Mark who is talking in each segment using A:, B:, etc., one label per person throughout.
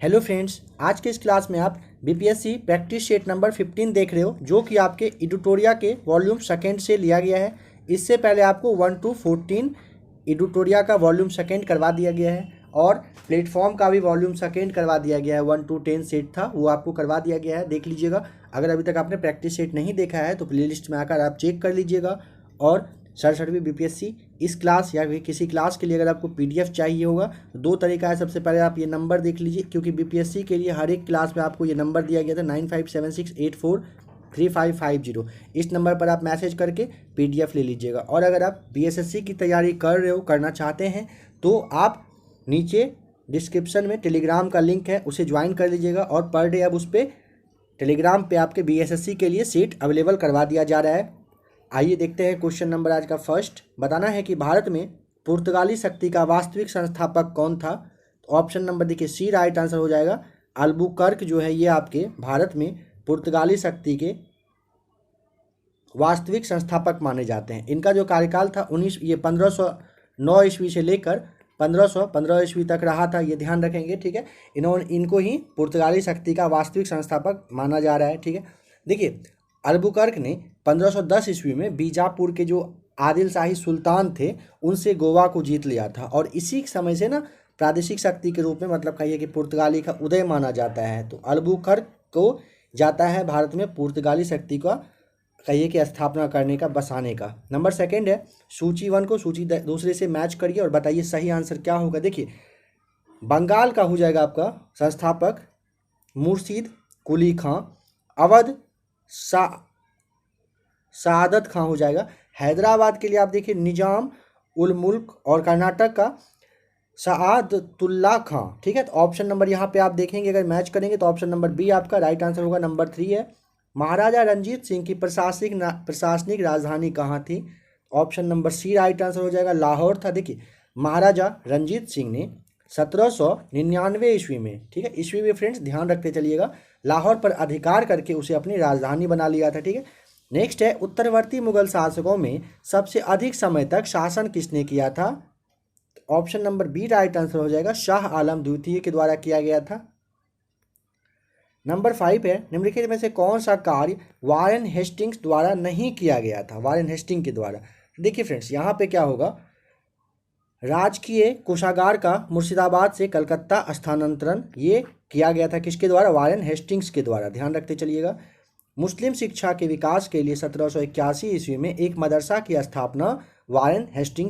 A: Hello friends, आज के इस क्लास में आप बीपीएससी प्रैक्टिस सेट नंबर 15 देख रहे हो, जो कि आपके एडिटोरिया के वॉल्यूम सेकेंड से लिया गया है। इससे पहले आपको 1 to 14 एडिटोरिया का वॉल्यूम सेकेंड करवा दिया गया है और प्लेटफॉर्म का भी वॉल्यूम सेकेंड करवा दिया गया है। 1 to 10 सेट था, वो आपको करवा दिया गया है, देख लीजिएगा। अगर अभी तक आपने प्रैक्टिस सेट नहीं देखा है तो प्लेलिस्ट में आकर आप चेक कर लीजिएगा। और सरसठवीं बीपीएससी इस क्लास या फिर किसी क्लास के लिए अगर आपको पीडीएफ चाहिए होगा तो दो तरीका है। सबसे पहले आप ये नंबर देख लीजिए, क्योंकि बीपीएससी के लिए हर एक क्लास में आपको ये नंबर दिया गया था 9576843550। इस नंबर पर आप मैसेज करके पीडीएफ ले लीजिएगा। और अगर आप बीएसएससी की तैयारी कर रहे हो, करना चाहते हैं, तो आप नीचे डिस्क्रिप्शन में टेलीग्राम का लिंक है, उसे ज्वाइन कर लीजिएगा। और पर डे अब उस पर टेलीग्राम पे आपके बीएसएससी के लिए सीट अवेलेबल करवा दिया जा रहा है। आइए देखते हैं क्वेश्चन नंबर आज का फर्स्ट। बताना है कि भारत में पुर्तगाली शक्ति का वास्तविक संस्थापक कौन था। तो ऑप्शन नंबर देखिए सी राइट आंसर हो जाएगा। अल्बुकर्क जो है ये आपके भारत में पुर्तगाली शक्ति के वास्तविक संस्थापक माने जाते हैं। इनका जो कार्यकाल था 1509 ईस्वी से लेकर 1515 ईस्वी तक रहा था, ये ध्यान रखेंगे, ठीक है। इनको ही पुर्तगाली शक्ति का वास्तविक संस्थापक माना जा रहा है, ठीक है। देखिए, अल्बुकर्क ने 1510 ईस्वी में बीजापुर के जो आदिल शाही सुल्तान थे उनसे गोवा को जीत लिया था, और इसी समय से ना प्रादेशिक शक्ति के रूप में, मतलब कहिए कि पुर्तगाली का उदय माना जाता है। तो अल्बुकर्क को जाता है भारत में पुर्तगाली शक्ति का कहिए कि स्थापना करने का, बसाने का। नंबर सेकंड है, सूची 1 को सूची दूसरे से मैच करिए और बताइए सही आंसर क्या होगा। देखिए, बंगाल का हो जाएगा आपका संस्थापक मुर्शीद कुली खां, अवध सादत खां हो जाएगा। हैदराबाद के लिए आप देखिए निजाम उल मुल्क, और कर्नाटक का सआदतुल्ला खां, ठीक है। तो ऑप्शन नंबर यहाँ पे आप देखेंगे, अगर मैच करेंगे तो ऑप्शन नंबर बी आपका राइट आंसर होगा। नंबर 3 है, महाराजा रंजीत सिंह की प्रशासनिक राजधानी कहाँ थी। Option number C right answer हो जाएगा, लाहौर था। देखिए, महाराजा रंजीत सिंह ने 1799 ईस्वी में, ठीक है, ईस्वी में फ्रेंड्स ध्यान रखते चलिएगा, लाहौर पर अधिकार करके उसे अपनी राजधानी बना लिया था, ठीक है। नेक्स्ट है, उत्तरवर्ती मुगल शासकों में सबसे अधिक समय तक शासन किसने किया था। Option number B right answer हो जाएगा, शाह आलम द्वितीय के द्वारा किया गया था। नंबर 5 है, निम्नलिखित में से कौन सा कार्य वारेन हेस्टिंग्स द्वारा नहीं किया गया था, वारेन हेस्टिंग के द्वारा। देखिए फ्रेंड्स, यहाँ पे क्या होगा, राजकीय कोषागार का मुर्शिदाबाद से कलकत्ता स्थानांतरण ये किया गया था, किसके द्वारा, वारेन हेस्टिंग्स के द्वारा, ध्यान रखते चलिएगा। मुस्लिम शिक्षा के विकास के लिए 1781 ईस्वी में एक मदरसा की स्थापना वारेन हेस्टिंग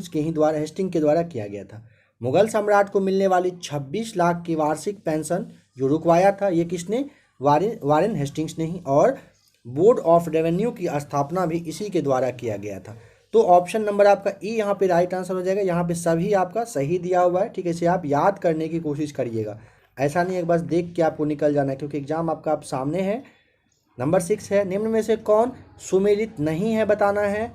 A: के द्वारा किया गया था। मुगल सम्राट को मिलने वाली 26 लाख की वार्षिक पेंशन जो रुकवाया था, ये किसने, वारेन हेस्टिंग्स ने ही। और बोर्ड ऑफ रेवेन्यू की स्थापना भी इसी के द्वारा किया गया था। तो ऑप्शन नंबर आपका ई यहाँ पे राइट आंसर हो जाएगा। यहाँ पे सभी आपका सही दिया हुआ है, ठीक है। इसे आप याद करने की कोशिश करिएगा, ऐसा नहीं है बस देख के आपको निकल जाना है, क्योंकि एग्जाम आपका आप सामने है। नंबर 6 है, निम्न में से कौन सुमेलित नहीं है, बताना है।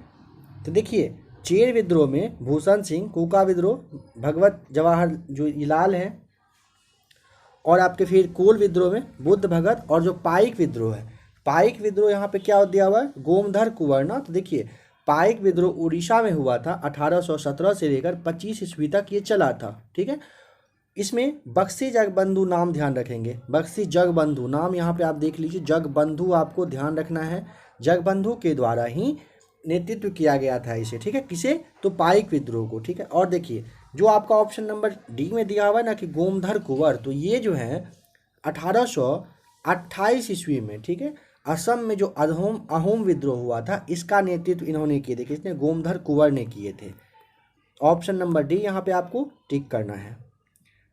A: तो देखिए, चेर विद्रोह में भूषण सिंह, कूका विद्रोह भगवत जवाहर जो लाल है, और आपके फिर कोल विद्रोह में बुद्ध भगत, और जो पाइक विद्रोह है, पाइक विद्रोह यहाँ पे क्या दिया हुआ है, गोमधर कुंवर ना। तो देखिए, पाइक विद्रोह उड़ीसा में हुआ था, 1817 से लेकर 25 ईस्वी तक ये चला था, ठीक है। इसमें बख्शी जगबंधु नाम ध्यान रखेंगे, बख्शी जगबंधु नाम यहाँ पे आप देख लीजिए, जगबंधु आपको ध्यान रखना है। जगबंधु के द्वारा ही नेतृत्व किया गया था इसे, ठीक है, किसे, तो पाइक विद्रोह को, ठीक है। और देखिए, जो आपका ऑप्शन नंबर डी में दिया हुआ है ना कि गोमधर कुंवर, तो ये जो है 1828 ईस्वी में, ठीक है, असम में जो अहोम विद्रोह हुआ था, इसका नेतृत्व इन्होंने किए थे, किसने, गोमधर कुंवर ने किए थे। ऑप्शन नंबर डी यहाँ पे आपको टिक करना है।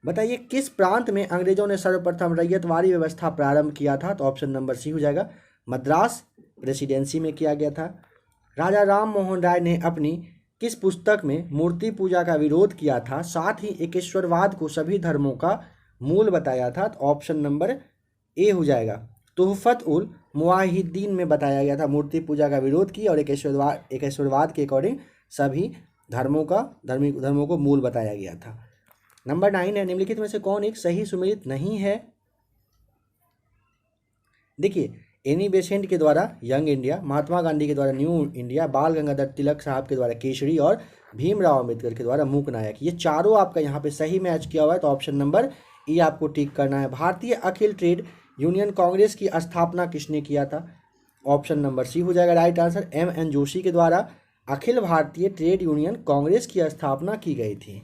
A: बताइए, किस प्रांत में अंग्रेजों ने सर्वप्रथम रैयतवाड़ी व्यवस्था प्रारंभ किया था। तो ऑप्शन नंबर सी हो जाएगा, मद्रास प्रेसिडेंसी में किया गया था। राजा राम मोहन राय ने अपनी किस पुस्तक में मूर्ति पूजा का विरोध किया था, साथ ही एकेश्वरवाद को सभी धर्मों का मूल बताया था। तो ऑप्शन नंबर ए हो जाएगा, तुहफत उल मुवाहिदीन में बताया गया था, मूर्ति पूजा का विरोध किया और एकेश्वरवाद के अकॉर्डिंग सभी धर्मों को मूल बताया गया था। नंबर 9 है, निम्नलिखित में से कौन एक सही सुमेलित नहीं है। देखिए, एनी बेसेंट के द्वारा यंग इंडिया, महात्मा गांधी के द्वारा न्यू इंडिया, बाल गंगाधर तिलक साहब के द्वारा केसरी, और भीमराव अम्बेडकर के द्वारा मूक नायक, ये चारों आपका यहाँ पे सही मैच किया हुआ है। तो ऑप्शन नंबर ये आपको टिक करना है। भारतीय अखिल ट्रेड यूनियन कांग्रेस की स्थापना किसने किया था? ऑप्शन नंबर सी हो जाएगा राइट आंसर, M.N. जोशी के द्वारा अखिल भारतीय ट्रेड यूनियन कांग्रेस की स्थापना की गई थी।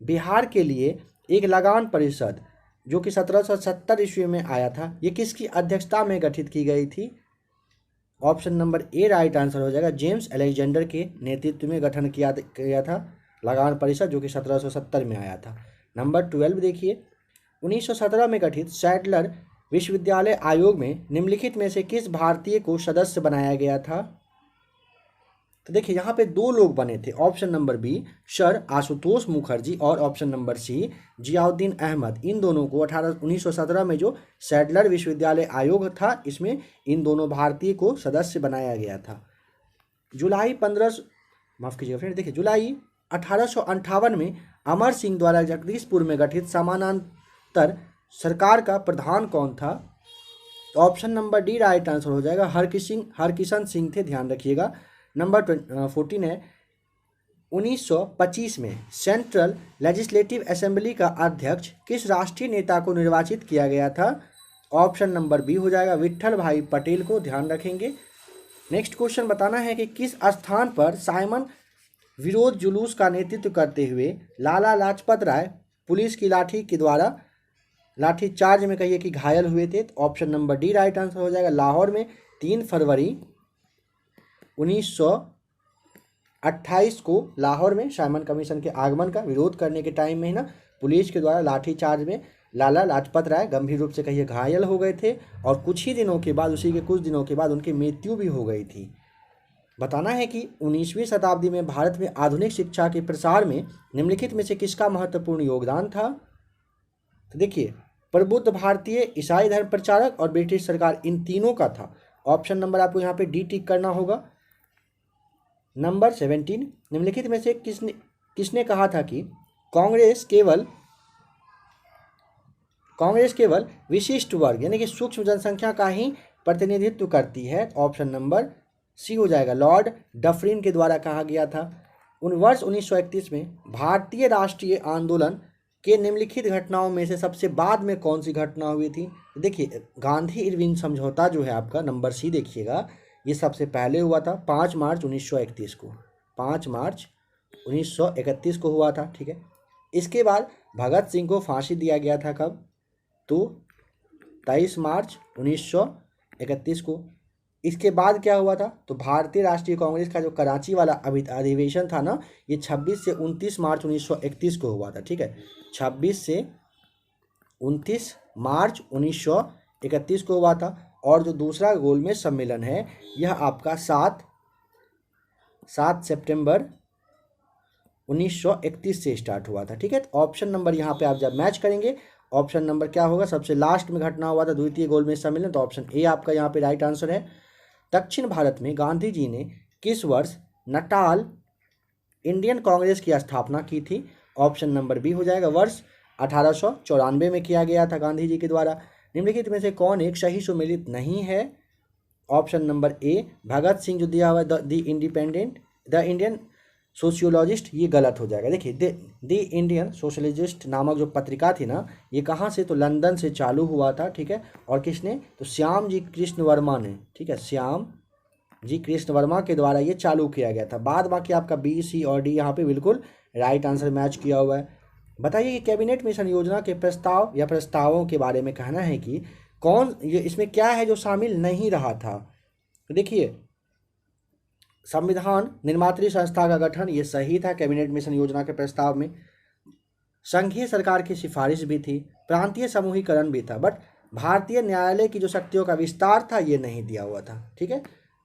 A: बिहार के लिए एक लगान परिषद जो कि 1770 ईस्वी में आया था, ये किसकी अध्यक्षता में गठित की गई थी? ऑप्शन नंबर ए राइट आंसर हो जाएगा, जेम्स अलेक्जेंडर के नेतृत्व में गठन किया गया था लगान परिषद, जो कि 1770 में आया था। नंबर 12 देखिए, 1917 में गठित सैडलर विश्वविद्यालय आयोग में निम्नलिखित में से किस भारतीय को सदस्य बनाया गया था? तो देखिए यहाँ पे दो लोग बने थे, option number B sir Ashutosh Mukherjee और option number C Ziauddin Ahmed. इन दोनों को 1917 में जो सैडलर विश्वविद्यालय आयोग था, इसमें इन दोनों भारतीय को सदस्य बनाया गया था। जुलाई 1858 में अमर सिंह द्वारा जगदीशपुर में गठित समानांतर सरकार का प्रधान कौन था? तो option number D right answer हो जाएगा, हरकिशन सिंह थे, ध्यान रखिएगा। नंबर 14 है, 1925 में सेंट्रल लेजिस्लेटिव असेंबली का अध्यक्ष किस राष्ट्रीय नेता को निर्वाचित किया गया था? ऑप्शन नंबर बी हो जाएगा, विट्ठल भाई पटेल को, ध्यान रखेंगे। नेक्स्ट क्वेश्चन बताना है कि किस स्थान पर साइमन विरोध जुलूस का नेतृत्व करते हुए लाला लाजपत राय पुलिस की लाठी चार्ज में कहिए कि घायल हुए थे? तो option number D right answer हो जाएगा, लाहौर में 3 फरवरी 1928 को लाहौर में साइमन कमीशन के आगमन का विरोध करने के टाइम में ही ना पुलिस के द्वारा लाठीचार्ज में लाला लाजपत राय गंभीर रूप से कहिए घायल हो गए थे, और कुछ दिनों के बाद उनकी मृत्यु भी हो गई थी। बताना है कि 19वीं शताब्दी में भारत में आधुनिक शिक्षा के प्रसार में निम्नलिखित में से किसका महत्वपूर्ण योगदान था? तो देखिए, प्रबुद्ध भारतीय, ईसाई धर्म प्रचारक और ब्रिटिश सरकार, इन तीनों का था। ऑप्शन नंबर आपको यहाँ पे डी टिक करना होगा। नंबर 17, निम्नलिखित में से किसने कहा था कि कांग्रेस केवल विशिष्ट वर्ग यानी कि सूक्ष्म जनसंख्या का ही प्रतिनिधित्व करती है? ऑप्शन नंबर सी हो जाएगा, लॉर्ड डफरिन के द्वारा कहा गया था। वर्ष 1931 में भारतीय राष्ट्रीय आंदोलन के निम्नलिखित घटनाओं में से सबसे बाद में कौन सी घटना हुई थी? देखिए, गांधी इरविन समझौता जो है आपका, नंबर सी देखिएगा, ये सबसे पहले हुआ था 5 मार्च 1931 को, 5 मार्च 1931 को हुआ था, ठीक है। इसके बाद भगत सिंह को फांसी दिया गया था कब? तो 23 मार्च 1931 को। इसके बाद क्या हुआ था? तो भारतीय राष्ट्रीय कांग्रेस का जो कराची वाला अधिवेशन था ना, ये 26 से 29 मार्च 1931 को हुआ था, ठीक है। 26 से 29 मार्च 1931 को हुआ था। और जो दूसरा गोलमेज सम्मेलन है, यह आपका 7 सितंबर 1931 से स्टार्ट हुआ था, ठीक है। तो ऑप्शन नंबर यहाँ पे आप जब मैच करेंगे, ऑप्शन नंबर क्या होगा? सबसे लास्ट में घटना हुआ था द्वितीय गोलमेज सम्मेलन, तो ऑप्शन ए आपका यहाँ पे राइट आंसर है। दक्षिण भारत में गांधी जी ने किस वर्ष नटाल इंडियन कांग्रेस की स्थापना की थी? ऑप्शन नंबर बी हो जाएगा, वर्ष 1894 में किया गया था गांधी जी के द्वारा। निम्नलिखित में से कौन एक सही सुमेलित नहीं है? ऑप्शन नंबर ए भगत सिंह जो दिया हुआ द इंडियन सोशियोलॉजिस्ट, ये गलत हो जाएगा। देखिए, द इंडियन सोशलिस्ट नामक जो पत्रिका थी ना, ये कहाँ से? तो लंदन से चालू हुआ था, ठीक है। और किसने? तो श्याम जी कृष्ण वर्मा ने, ठीक है, श्याम जी कृष्ण वर्मा के द्वारा ये चालू किया गया था। बाद बाकी आपका बी, सी और डी यहाँ पे बिल्कुल राइट आंसर मैच किया हुआ है। बताइए कि कैबिनेट मिशन योजना के प्रस्ताव या प्रस्तावों के बारे में कहना है कि ये इसमें क्या है जो शामिल नहीं रहा था? तो देखिए, संविधान निर्मात्री संस्था का गठन, ये सही था कैबिनेट मिशन योजना के प्रस्ताव में। संघीय सरकार की सिफारिश भी थी, प्रांतीय समूहीकरण भी था, बट भारतीय न्यायालय की जो शक्तियों का विस्तार था, ये नहीं दिया हुआ था, ठीक है।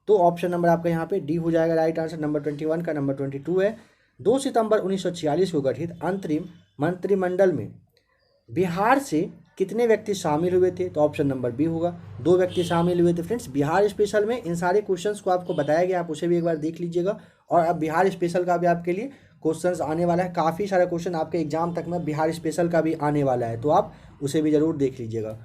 A: तो ऑप्शन नंबर आपका यहाँ पे डी हो जाएगा राइट आंसर। नंबर 21 का नंबर 22 है। 2 सितंबर 1946 को गठित अंतरिम मंत्रिमंडल में बिहार से कितने व्यक्ति शामिल हुए थे? तो ऑप्शन नंबर बी होगा, 2 व्यक्ति शामिल हुए थे। फ्रेंड्स, बिहार स्पेशल में इन सारे क्वेश्चंस को आपको बताया गया, आप उसे भी एक बार देख लीजिएगा। और अब बिहार स्पेशल का भी आपके लिए क्वेश्चंस आने वाला है, काफ़ी सारा क्वेश्चन आपके एग्जाम तक में बिहार स्पेशल का भी आने वाला है, तो आप उसे भी ज़रूर देख लीजिएगा।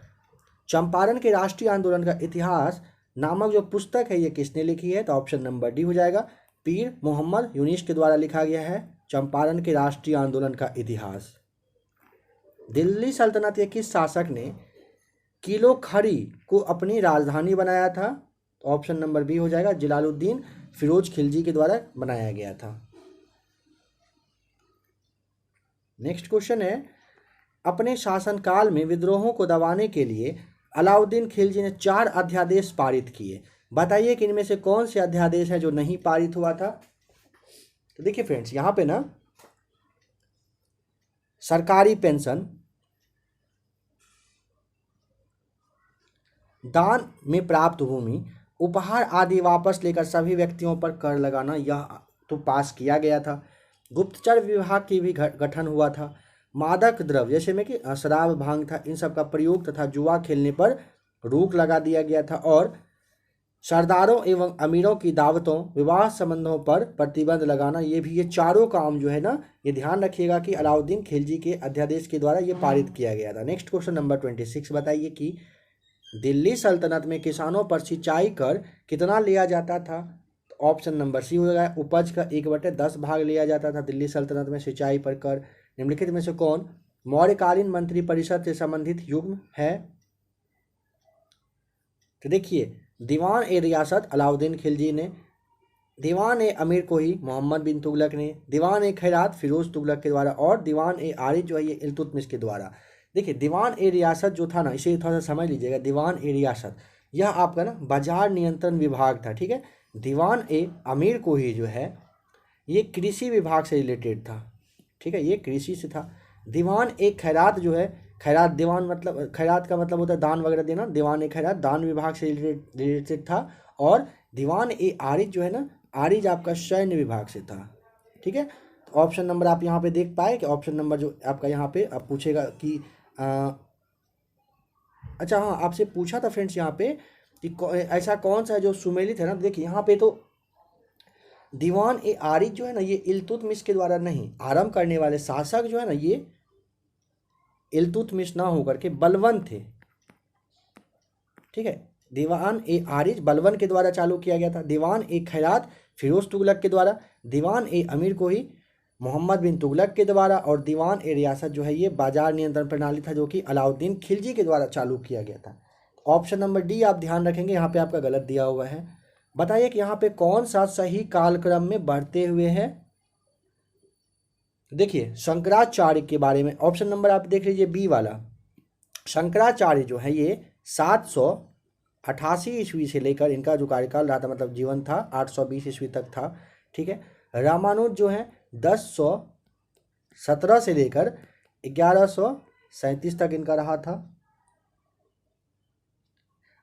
A: चंपारण के राष्ट्रीय आंदोलन का इतिहास नामक जो पुस्तक है, ये किसने लिखी है? तो ऑप्शन नंबर डी हो जाएगा, पीर मोहम्मद यूनिस के द्वारा लिखा गया है चंपारण के राष्ट्रीय आंदोलन का इतिहास। दिल्ली सल्तनत के किस शासक ने किलो खड़ी को अपनी राजधानी बनाया था? तो ऑप्शन नंबर बी हो जाएगा, जलालुद्दीन फिरोज खिलजी के द्वारा बनाया गया था। नेक्स्ट क्वेश्चन है, अपने शासनकाल में विद्रोहों को दबाने के लिए अलाउद्दीन खिलजी ने 4 अध्यादेश पारित किए। बताइए कि इनमें से कौन से अध्यादेश है जो नहीं पारित हुआ था? तो देखिए फ्रेंड्स, यहाँ पे ना सरकारी पेंशन, दान में प्राप्त भूमि, उपहार आदि वापस लेकर सभी व्यक्तियों पर कर लगाना, यह तो पास किया गया था। गुप्तचर विभाग की भी गठन हुआ था। मादक द्रव्य जैसे में कि शराब, भांग था, इन सब का प्रयोग तथा जुआ खेलने पर रोक लगा दिया गया था। और सरदारों एवं अमीरों की दावतों, विवाह संबंधों पर प्रतिबंध लगाना, ये भी, ये चारों काम जो है ना, ये ध्यान रखिएगा कि अलाउद्दीन खिलजी के अध्यादेश के द्वारा ये पारित किया गया था। नेक्स्ट क्वेश्चन नंबर 26, बताइए कि दिल्ली सल्तनत में किसानों पर सिंचाई कर कितना लिया जाता था? तो ऑप्शन नंबर सी हो जाएगा, उपज का 1/10 भाग लिया जाता था दिल्ली सल्तनत में सिंचाई पर कर। निम्नलिखित में से कौन मौर्यकालीन मंत्री परिषद से संबंधित युग्म है? तो देखिए, दीवान ए रियासत अलाउद्दीन खिलजी ने, दीवान ए अमीर कोही मोहम्मद बिन तुगलक ने, दीवान ए खैरात फिरोज तुगलक के द्वारा, और दीवान ए आरिज जो है ये इल्तुतमिश के द्वारा। देखिए, दीवान ए रियासत जो था ना, इसे थोड़ा सा समझ लीजिएगा। दीवान ए रियासत यह आपका ना बाजार नियंत्रण विभाग था, ठीक है। दीवान ए अमीर कोही जो है ये कृषि विभाग से रिलेटेड था, ठीक है, ये कृषि से था। दीवान ए खैरात जो है, खैरात दीवान मतलब, खैरात का मतलब होता है दान वगैरह देना, दीवान ए खैरात दान विभाग से रिलेटेड था। और दीवान ए आरिज जो है ना, आरिज आपका सैन्य विभाग से था, ठीक है। तो ऑप्शन नंबर आप यहाँ पे देख पाए कि ऑप्शन नंबर जो आपका यहाँ पे आप पूछेगा कि अच्छा हाँ, आपसे पूछा था फ्रेंड्स यहाँ पे कि ऐसा कौन सा है जो सुमेलित है ना। देखिए यहाँ पे तो दीवान ए आरिज जो है ना, ये इल्तुतमिश के द्वारा नहीं, आरंभ करने वाले शासक जो है ना, ये इल्तुतमिश ना होकर के बलवन थे, ठीक है। दीवान ए आरिज बलवन के द्वारा चालू किया गया था। दीवान ए खैरात फिरोज तुगलक के द्वारा, दीवान ए अमीर कोही मोहम्मद बिन तुगलक के द्वारा, और दीवान ए रियासत जो है ये बाजार नियंत्रण प्रणाली था जो कि अलाउद्दीन खिलजी के द्वारा चालू किया गया था। ऑप्शन नंबर डी आप ध्यान रखेंगे, यहाँ पे आपका गलत दिया हुआ है। बताइए कि यहाँ पे कौन सा सही कालक्रम में बढ़ते हुए है? देखिए, शंकराचार्य के बारे में ऑप्शन नंबर आप देख लीजिए बी वाला। शंकराचार्य जो है ये 788 ईस्वी से लेकर इनका जो कार्यकाल रहा था, मतलब जीवन था, 820 ईस्वी तक था, ठीक है। रामानुज जो है 1017 से लेकर 1137 तक इनका रहा था।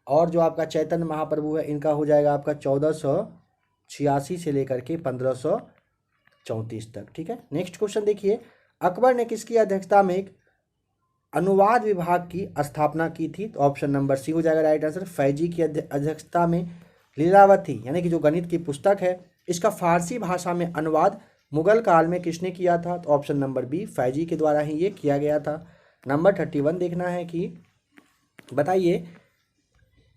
A: और जो आपका चैतन्य महाप्रभु है, इनका हो जाएगा आपका 1486 से लेकर के 1534 तक, ठीक है। नेक्स्ट क्वेश्चन देखिए, अकबर ने किसकी अध्यक्षता में एक अनुवाद विभाग की स्थापना की थी? तो ऑप्शन नंबर सी हो जाएगा राइट आंसर, फैजी की अध्यक्षता में। लीलावती यानी कि जो गणित की पुस्तक है, इसका फारसी भाषा में अनुवाद मुगल काल में किसने किया था? तो ऑप्शन नंबर बी, फैजी के द्वारा ही ये किया गया था। नंबर 31 देखना है कि बताइए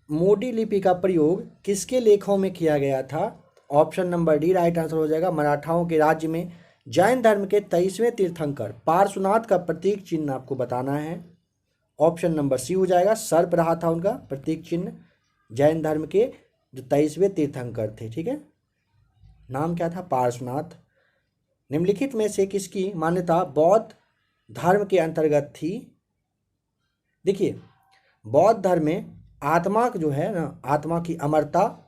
A: मोडी लिपि का प्रयोग किसके लेखों में किया गया था? Option number D right answer हो जाएगा, मराठाओं के राज्य में जैन धर्म के 23वें तीर्थंकर पार्श्वनाथ का प्रतीक चिन्ह आपको बताना है। ऑप्शन नंबर सी हो जाएगा, सर्प रहा था उनका प्रतीक चिन्ह, जैन धर्म के जो 23वें तीर्थंकर थे, ठीक है। नाम क्या था? पार्श्वनाथ। निम्नलिखित में से किसकी मान्यता बौद्ध धर्म के अंतर्गत थी? देखिए, बौद्ध धर्म में आत्मा जो है ना, आत्मा की अमरता,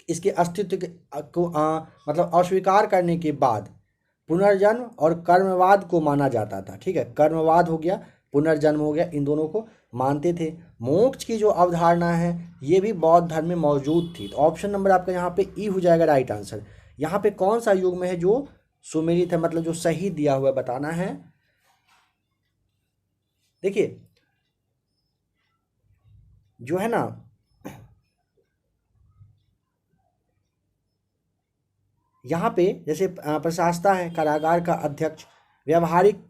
A: इसके अस्तित्व को मतलब अस्वीकार करने के बाद पुनर्जन्म और कर्मवाद को माना जाता था, ठीक है। कर्मवाद हो गया, पुनर्जन्म हो गया, इन दोनों को मानते थे। मोक्ष की जो अवधारणा है ये भी बौद्ध धर्म में मौजूद थी। तो ऑप्शन नंबर आपका यहाँ पे ई हो जाएगा राइट आंसर। यहाँ पे कौन सा युग में है जो सुमेलित है, मतलब जो सही दिया हुआ बताना है। देखिए जो है ना, यहाँ पे जैसे प्रशासता है, कारागार का अध्यक्ष, व्यवहारिक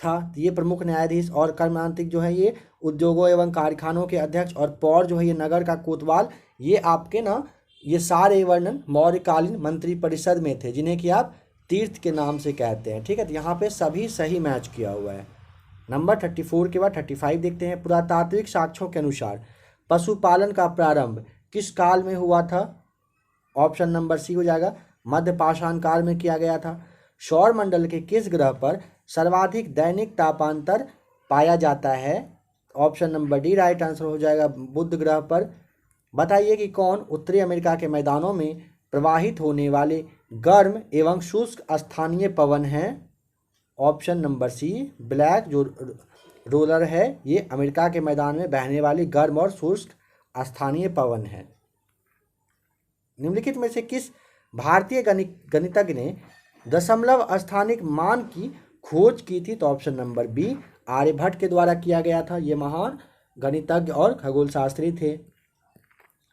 A: था ये प्रमुख न्यायाधीश, और कर्मांतिक जो है ये उद्योगों एवं कारखानों के अध्यक्ष, और पौर जो है ये नगर का कोतवाल। ये आपके ना ये सारे वर्णन मौर्यकालीन मंत्री परिषद में थे, जिन्हें कि आप तीर्थ के नाम से कहते हैं, ठीक है। तो यहाँ पे सभी सही मैच किया हुआ है। नंबर 34 के बाद 35 देखते हैं। पुरातात्विक साक्ष्यों के अनुसार पशुपालन का प्रारंभ किस काल में हुआ था? ऑप्शन नंबर सी हो जाएगा मध्य पाषाण काल में किया गया था। सौर मंडल के किस ग्रह पर सर्वाधिक दैनिक तापांतर पाया जाता है? Option number D right answer हो जाएगा बुध ग्रह पर। बताइए कि कौन उत्तरी अमेरिका के मैदानों में प्रवाहित होने वाले गर्म एवं शुष्क स्थानीय पवन हैं? ऑप्शन नंबर सी ब्लैक जो रोलर है ये अमेरिका के मैदान में बहने वाली गर्म और शुष्क स्थानीय पवन है। निम्नलिखित में से किस भारतीय गणितज्ञ ने दशमलव स्थानिक मान की खोज की थी? तो ऑप्शन नंबर बी आर्यभट्ट के द्वारा किया गया था। ये महान गणितज्ञ और खगोल शास्त्री थे।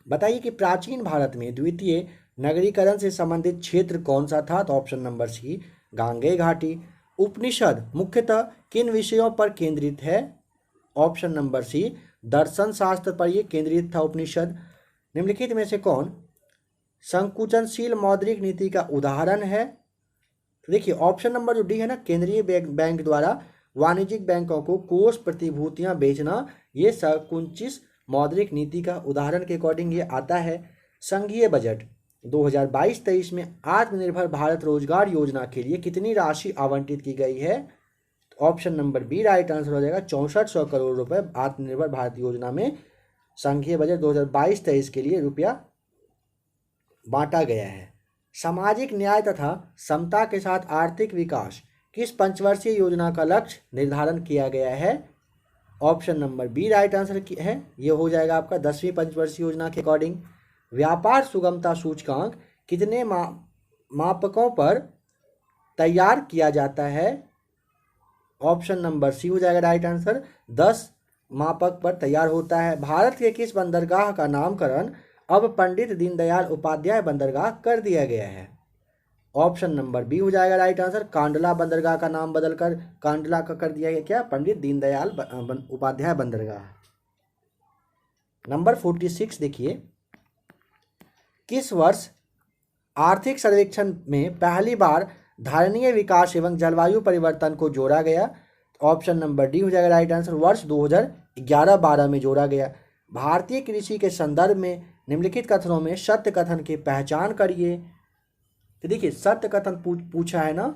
A: बताइए कि प्राचीन भारत में द्वितीय नगरीकरण से संबंधित क्षेत्र कौन सा था? तो ऑप्शन नंबर सी गांगेय घाटी। उपनिषद मुख्यतः किन विषयों पर केंद्रित है? ऑप्शन नंबर सी दर्शन शास्त्र पर यह केंद्रित था उपनिषद। निम्नलिखित में से कौन संकुचनशील मौद्रिक नीति का उदाहरण है? तो देखिए ऑप्शन नंबर जो डी है ना, केंद्रीय बैंक द्वारा वाणिज्यिक बैंकों को कोष प्रतिभूतियां बेचना, ये संकुचित मौद्रिक नीति का उदाहरण के अकॉर्डिंग ये आता है। संघीय बजट 2022-23 में आत्मनिर्भर भारत रोजगार योजना के लिए कितनी राशि आवंटित की गई है? Option number B right answer हो जाएगा 6400 करोड़ रुपए आत्मनिर्भर भारत योजना में संघीय बजट 2022-23 के लिए रुपया बांटा गया है। सामाजिक न्याय तथा समता के साथ आर्थिक विकास किस पंचवर्षीय योजना का लक्ष्य निर्धारण किया गया है? Option number B right answer है, ये हो जाएगा आपका 10वीं पंचवर्षीय योजना के अकॉर्डिंग। व्यापार सुगमता सूचकांक कितने मापकों पर तैयार किया जाता है? ऑप्शन नंबर सी हो जाएगा राइट आंसर 10 मापक पर तैयार होता है। भारत के किस बंदरगाह का नामकरण अब पंडित दीनदयाल उपाध्याय बंदरगाह कर दिया गया है? ऑप्शन नंबर बी हो जाएगा राइट आंसर कांडला बंदरगाह का नाम बदलकर कांडला का कर दिया गया क्या? पंडित दीनदयाल उपाध्याय बंदरगाह। नंबर 46 देखिए, किस वर्ष आर्थिक सर्वेक्षण में पहली बार धारणीय विकास एवं जलवायु परिवर्तन को जोड़ा गया? ऑप्शन नंबर डी हो जाएगा राइट आंसर वर्ष 2011-12 में जोड़ा गया। भारतीय कृषि के संदर्भ में निम्नलिखित कथनों में सत्य कथन की पहचान करिए। तो देखिए सत्य कथन पूछा है ना,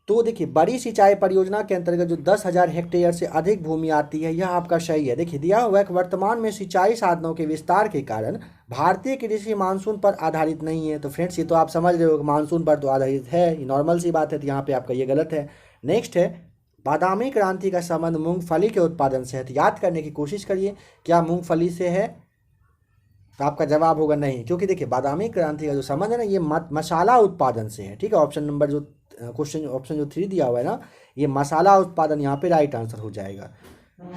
A: तो देखिए बड़ी सिंचाई परियोजना के अंतर्गत जो 10,000 हेक्टेयर से अधिक भूमि आती है यह आपका सही है। देखिए दिया हुआ है कि वर्तमान में सिंचाई साधनों के विस्तार के कारण भारतीय कृषि मानसून पर आधारित नहीं है। तो फ्रेंड्स ये तो आप समझ रहे हो कि मानसून पर तो आधारित है, ये नॉर्मल सी बात है, तो यहाँ पे आपका ये गलत है। नेक्स्ट है बादामी क्रांति का संबंध मूंगफली के उत्पादन से है। तो याद करने की कोशिश करिए क्या मूंगफली से है? तो आपका जवाब होगा नहीं, क्योंकि देखिए बादामी क्रांति का जो संबंध है ना ये मसाला उत्पादन से है। ठीक है, ऑप्शन नंबर जो क्वेश्चन ऑप्शन जो 3 दिया हुआ है ना ये मसाला उत्पादन यहाँ पे राइट आंसर हो जाएगा।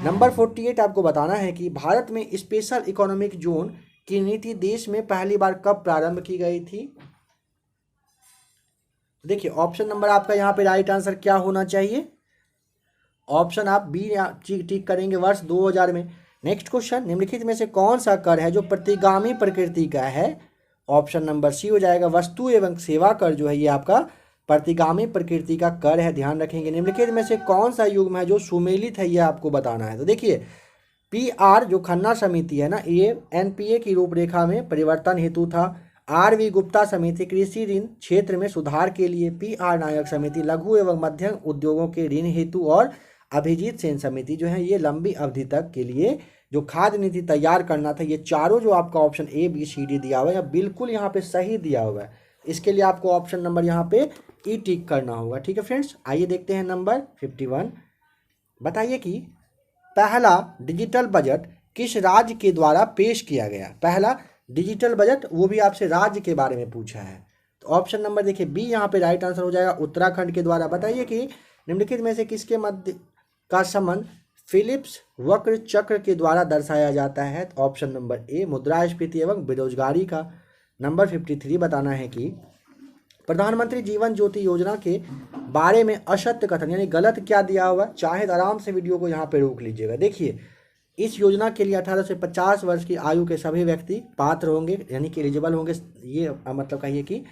A: नंबर 48 आपको बताना है कि भारत में स्पेशल इकोनॉमिक जोन की नीति देश में पहली बार कब प्रारंभ की गई थी? देखिए ऑप्शन नंबर आपका यहाँ पे राइट आंसर क्या होना चाहिए? ऑप्शन आप बी टिक करेंगे वर्ष 2000 में। नेक्स्ट क्वेश्चन, निम्नलिखित में से कौन सा कर है जो प्रतिगामी प्रकृति का है? ऑप्शन नंबर सी हो जाएगा वस्तु एवं सेवा कर जो है ये आपका प्रतिगामी प्रकृति का कर है, ध्यान रखेंगे। निम्नलिखित में से कौन सा युग्म है जो सुमेलित है ये आपको बताना है। तो देखिए PR जो खन्ना समिति है ना ये NPA की रूपरेखा में परिवर्तन हेतु था। RV गुप्ता समिति कृषि ऋण क्षेत्र में सुधार के लिए, PR नायक समिति लघु एवं मध्यम उद्योगों के ऋण हेतु और अभिजीत सेन समिति जो है ये लंबी अवधि तक के लिए जो खाद्य नीति तैयार करना था। ये चारों जो आपका ऑप्शन ABCD दिया हुआ है बिल्कुल यहाँ पे सही दिया हुआ है। इसके लिए आपको ऑप्शन नंबर यहाँ पे ई टिक करना होगा। ठीक है फ्रेंड्स, आइए देखते हैं नंबर 51। बताइए कि पहला डिजिटल बजट किस राज्य के द्वारा पेश किया गया? पहला डिजिटल बजट वो भी आपसे राज्य के बारे में पूछा है। तो ऑप्शन नंबर देखिए बी यहाँ पे राइट आंसर हो जाएगा उत्तराखंड के द्वारा। बताइए कि निम्नलिखित में से किसके मध्य का संबंध फिलिप्स वक्र चक्र के द्वारा दर्शाया जाता है? तो ऑप्शन नंबर ए मुद्रास्फीति एवं बेरोजगारी का। नंबर 53 बताना है कि प्रधानमंत्री जीवन ज्योति योजना के बारे में असत्य कथन यानी गलत क्या दिया हुआ है? चाहे तो आराम से वीडियो को यहाँ पे रोक लीजिएगा। देखिए इस योजना के लिए 18 से 50 वर्ष की आयु के सभी व्यक्ति पात्र होंगे यानी कि एलिजिबल होंगे। ये मतलब कहिए कि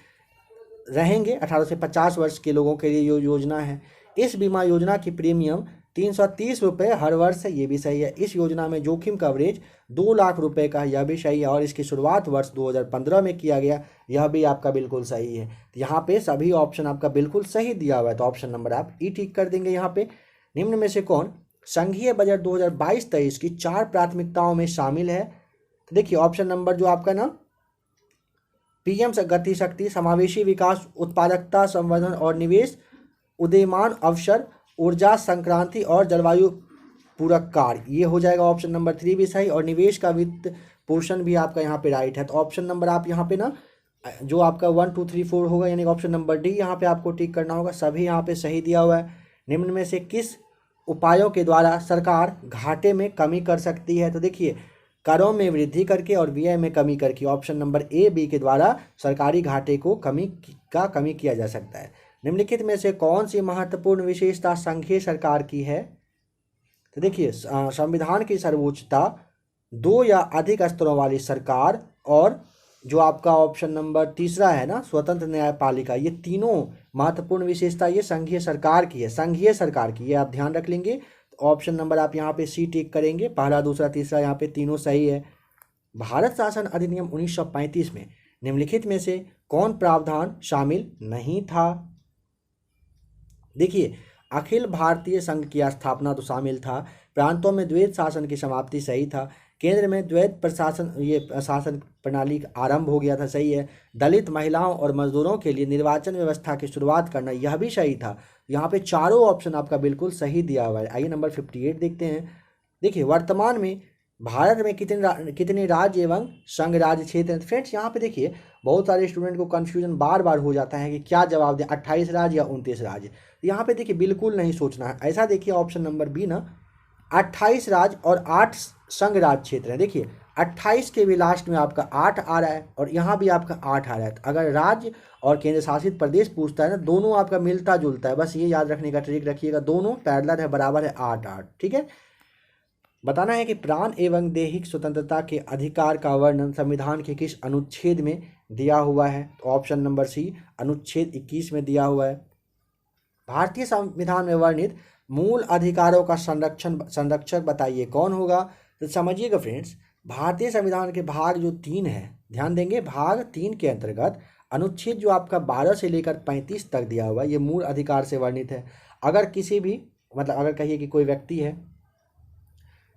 A: रहेंगे 18 से 50 वर्ष के लोगों के लिए योजना है। इस बीमा योजना की प्रीमियम ₹330 हर वर्ष है, ये भी सही है। इस योजना में जोखिम कवरेज 2 लाख रुपए का है, यह भी सही है। और इसकी शुरुआत वर्ष 2015 में किया गया, यह भी आपका बिल्कुल सही है। तो यहाँ पे सभी ऑप्शन आपका बिल्कुल सही दिया हुआ है, तो ऑप्शन नंबर आप ई टिक कर देंगे। यहाँ पे निम्न में से कौन संघीय बजट 2022-23 की 4 प्राथमिकताओं में शामिल है? तो देखिए ऑप्शन नंबर जो आपका ना पीएम गति शक्ति, समावेशी विकास, उत्पादकता संवर्धन और निवेश, उदीयमान अवसर, ऊर्जा संक्रांति और जलवायु पूरक कार्य, ये हो जाएगा ऑप्शन नंबर 3 भी सही। और निवेश का वित्त पोषण भी आपका यहाँ पे राइट है। तो ऑप्शन नंबर आप यहाँ पे ना जो आपका 1 2 3 4 होगा, यानी ऑप्शन नंबर डी यहाँ पे आपको टिक करना होगा। सभी यहाँ पे सही दिया हुआ है। निम्न में से किस उपायों के द्वारा सरकार घाटे में कमी कर सकती है? तो देखिए करों में वृद्धि करके और व्यय में कमी करके, ऑप्शन नंबर ए बी के द्वारा सरकारी घाटे को कमी किया जा सकता है। निम्नलिखित में से कौन सी महत्वपूर्ण विशेषता संघीय सरकार की है? तो देखिए संविधान की सर्वोच्चता, 2 या अधिक स्तरों वाली सरकार, और जो आपका ऑप्शन नंबर तीसरा है ना स्वतंत्र न्यायपालिका, ये तीनों महत्वपूर्ण विशेषता ये संघीय सरकार की है, संघीय सरकार की, ये आप ध्यान रख लेंगे। तो ऑप्शन नंबर आप यहाँ पे सी टिक करेंगे, पहला दूसरा तीसरा यहाँ पे तीनों सही है। भारत शासन अधिनियम 1935 में निम्नलिखित में से कौन प्रावधान शामिल नहीं था? देखिए अखिल भारतीय संघ की स्थापना तो शामिल था, प्रांतों में द्वैत शासन की समाप्ति सही था, केंद्र में द्वैत प्रशासन शासन प्रणाली आरंभ हो गया था, सही है। दलित महिलाओं और मजदूरों के लिए निर्वाचन व्यवस्था की शुरुआत करना, यह भी सही था। यहाँ पे चारों ऑप्शन आपका बिल्कुल सही दिया हुआ है। आइए नंबर 58 देखते हैं। देखिए वर्तमान में भारत में कितने राज्य एवं संघ राज्य क्षेत्र हैं? फ्रेंड्स यहाँ पे देखिए बहुत सारे स्टूडेंट को कन्फ्यूजन बार बार हो जाता है कि क्या जवाब दें, 28 राज्य या 29 राज्य। तो यहाँ पे देखिए बिल्कुल नहीं सोचना है, ऐसा देखिए ऑप्शन नंबर बी ना 28 राज्य और 8 संघ राज्य क्षेत्र है। देखिए 28 के भी लास्ट में आपका 8 आ रहा है और यहाँ भी आपका 8 आ रहा है। तो अगर राज्य और केंद्र शासित प्रदेश पूछता है ना, दोनों आपका मिलता जुलता है, बस ये याद रखने का ट्रिक रखिएगा, दोनों पैरेलल है, बराबर है, 8-8, ठीक है। बताना है कि प्राण एवं दैहिक स्वतंत्रता के अधिकार का वर्णन संविधान के किस अनुच्छेद में दिया हुआ है? तो ऑप्शन नंबर सी अनुच्छेद 21 में दिया हुआ है। भारतीय संविधान में वर्णित मूल अधिकारों का संरक्षक बताइए कौन होगा? तो समझिएगा फ्रेंड्स, भारतीय संविधान के भाग जो 3 है, ध्यान देंगे, भाग 3 के अंतर्गत अनुच्छेद जो आपका 12 से लेकर 35 तक दिया हुआ है, ये मूल अधिकार से वर्णित है। अगर किसी भी अगर कहिए कि कोई व्यक्ति है,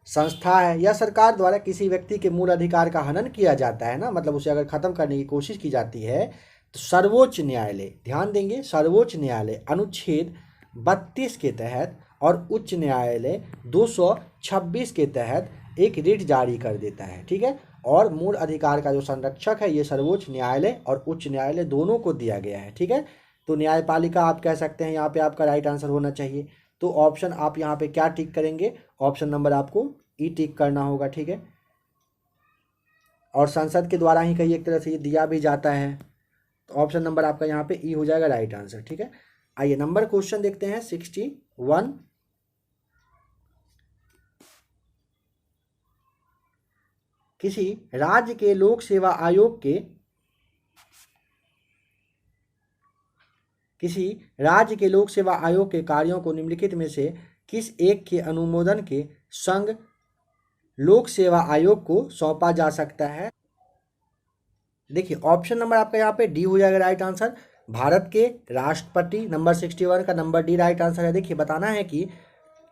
A: संस्था है या सरकार द्वारा किसी व्यक्ति के मूल अधिकार का हनन किया जाता है ना, मतलब उसे अगर खत्म करने की कोशिश की जाती है, तो सर्वोच्च न्यायालय, ध्यान देंगे, सर्वोच्च न्यायालय अनुच्छेद 32 के तहत और उच्च न्यायालय 226 के तहत एक रिट जारी कर देता है, ठीक है। और मूल अधिकार का जो संरक्षक है ये सर्वोच्च न्यायालय और उच्च न्यायालय दोनों को दिया गया है, ठीक है। तो न्यायपालिका आप कह सकते हैं, यहाँ पे आपका राइट आंसर होना चाहिए। तो ऑप्शन आप यहाँ पे क्या टिक करेंगे? ऑप्शन नंबर आपको ई टिक करना होगा, ठीक है। और संसद के द्वारा ही कहीं एक तरह से ये दिया भी जाता है, तो ऑप्शन नंबर आपका यहाँ पे ई हो जाएगा राइट आंसर, ठीक है। आइए नंबर क्वेश्चन देखते हैं 61। किसी राज्य के लोक सेवा आयोग के कार्यों को निम्नलिखित में से किस एक के अनुमोदन के संग लोक सेवा आयोग को सौंपा जा सकता है? देखिए ऑप्शन नंबर आपका यहाँ पे डी हो जाएगा राइट आंसर, भारत के राष्ट्रपति। नंबर 61 का नंबर डी राइट आंसर है। देखिए बताना है कि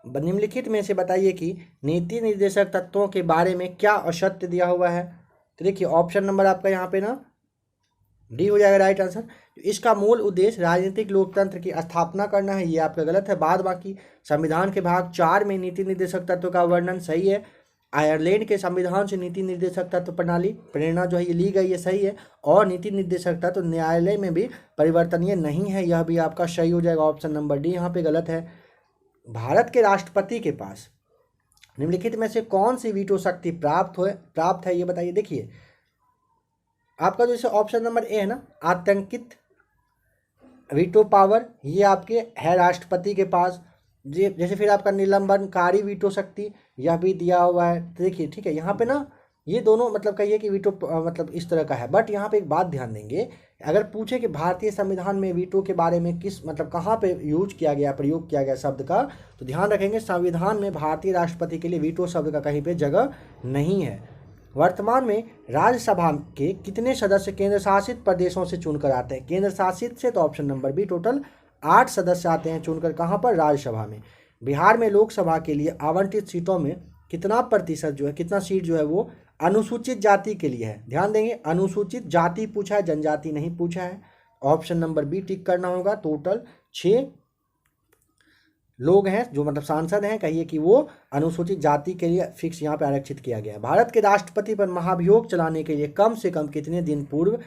A: निम्नलिखित में से बताइए कि नीति निर्देशक तत्वों के बारे में क्या असत्य दिया हुआ है? तो देखिए ऑप्शन नंबर आपका यहाँ पे ना डी हो जाएगा राइट आंसर। इसका मूल उद्देश्य राजनीतिक लोकतंत्र की स्थापना करना है, ये आपका गलत है। बाद बाकी संविधान के भाग 4 में नीति निर्देशक तत्व का वर्णन सही है। आयरलैंड के संविधान से नीति निर्देशक तत्व प्रणाली प्रेरणा जो है ये ली गई है, सही है। और नीति निर्देशक तत्व न्यायालय में भी परिवर्तनीय नहीं है, यह भी आपका सही हो जाएगा। ऑप्शन नंबर डी यहाँ पे गलत है। भारत के राष्ट्रपति के पास निम्नलिखित में से कौन सी वीटो शक्ति प्राप्त है ये बताइए। देखिए आपका जैसे ऑप्शन नंबर ए है ना, आतंकित वीटो पावर, ये आपके है राष्ट्रपति के पास। जैसे फिर आपका निलंबनकारी वीटो शक्ति, यह भी दिया हुआ है। तो देखिए ठीक है, यहाँ पे ना ये दोनों मतलब कहिए कि वीटो मतलब इस तरह का है। बट यहाँ पे एक बात ध्यान देंगे, अगर पूछे कि भारतीय संविधान में वीटो के बारे में किस मतलब कहाँ पे यूज किया गया, प्रयोग किया गया शब्द का, तो ध्यान रखेंगे संविधान में भारतीय राष्ट्रपति के लिए वीटो शब्द का कहीं पे जगह नहीं है। वर्तमान में राज्यसभा के कितने सदस्य केंद्र शासित प्रदेशों से चुनकर आते हैं? केंद्र शासित से तो ऑप्शन नंबर बी, टोटल 8 सदस्य आते हैं चुनकर, कहाँ पर? राज्यसभा में। बिहार में लोकसभा के लिए आवंटित सीटों में कितना प्रतिशत जो है, कितना सीट जो है वो अनुसूचित जाति के लिए है? ध्यान देंगे, अनुसूचित जाति पूछा है, जनजाति नहीं पूछा है। ऑप्शन नंबर बी टिक करना होगा। टोटल 6 लोग हैं जो मतलब सांसद हैं, कहिए कि वो अनुसूचित जाति के लिए फिक्स यहाँ पे आरक्षित किया गया है। भारत के राष्ट्रपति पर महाभियोग चलाने के लिए कम से कम कितने दिन पूर्व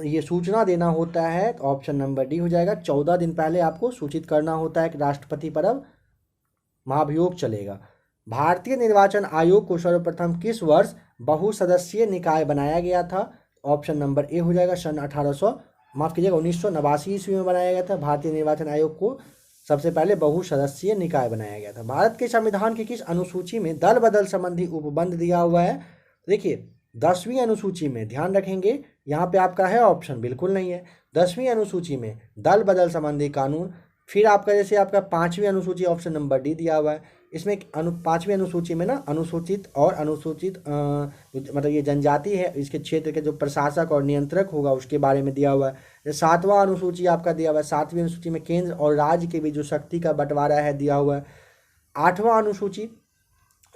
A: ये सूचना देना होता है? तो ऑप्शन नंबर डी हो जाएगा, 14 दिन पहले आपको सूचित करना होता है कि राष्ट्रपति पर अब महाभियोग चलेगा। भारतीय निर्वाचन आयोग को सर्वप्रथम किस वर्ष बहुसदस्यीय निकाय बनाया गया था? ऑप्शन नंबर ए हो जाएगा, सन 1989 ईस्वी में बनाया गया था। भारतीय निर्वाचन आयोग को सबसे पहले बहुसदस्यीय निकाय बनाया गया था। भारत के संविधान की किस अनुसूची में दल बदल संबंधी उपबंध दिया हुआ है? देखिए 10वीं अनुसूची में, ध्यान रखेंगे यहाँ पे आपका है ऑप्शन, बिल्कुल नहीं है। 10वीं अनुसूची में दल बदल संबंधी कानून, फिर आपका जैसे आपका 5वीं अनुसूची ऑप्शन नंबर डी दिया हुआ है। इसमें 5वीं अनुसूची में ना अनुसूचित और अनुसूचित मतलब ये जनजाति है, इसके क्षेत्र के जो प्रशासक और नियंत्रक होगा उसके बारे में दिया हुआ है। 7वां अनुसूची आपका दिया हुआ है, 7वीं अनुसूची में केंद्र और राज्य के बीच जो शक्ति का बंटवारा है दिया हुआ है। 8वां अनुसूची,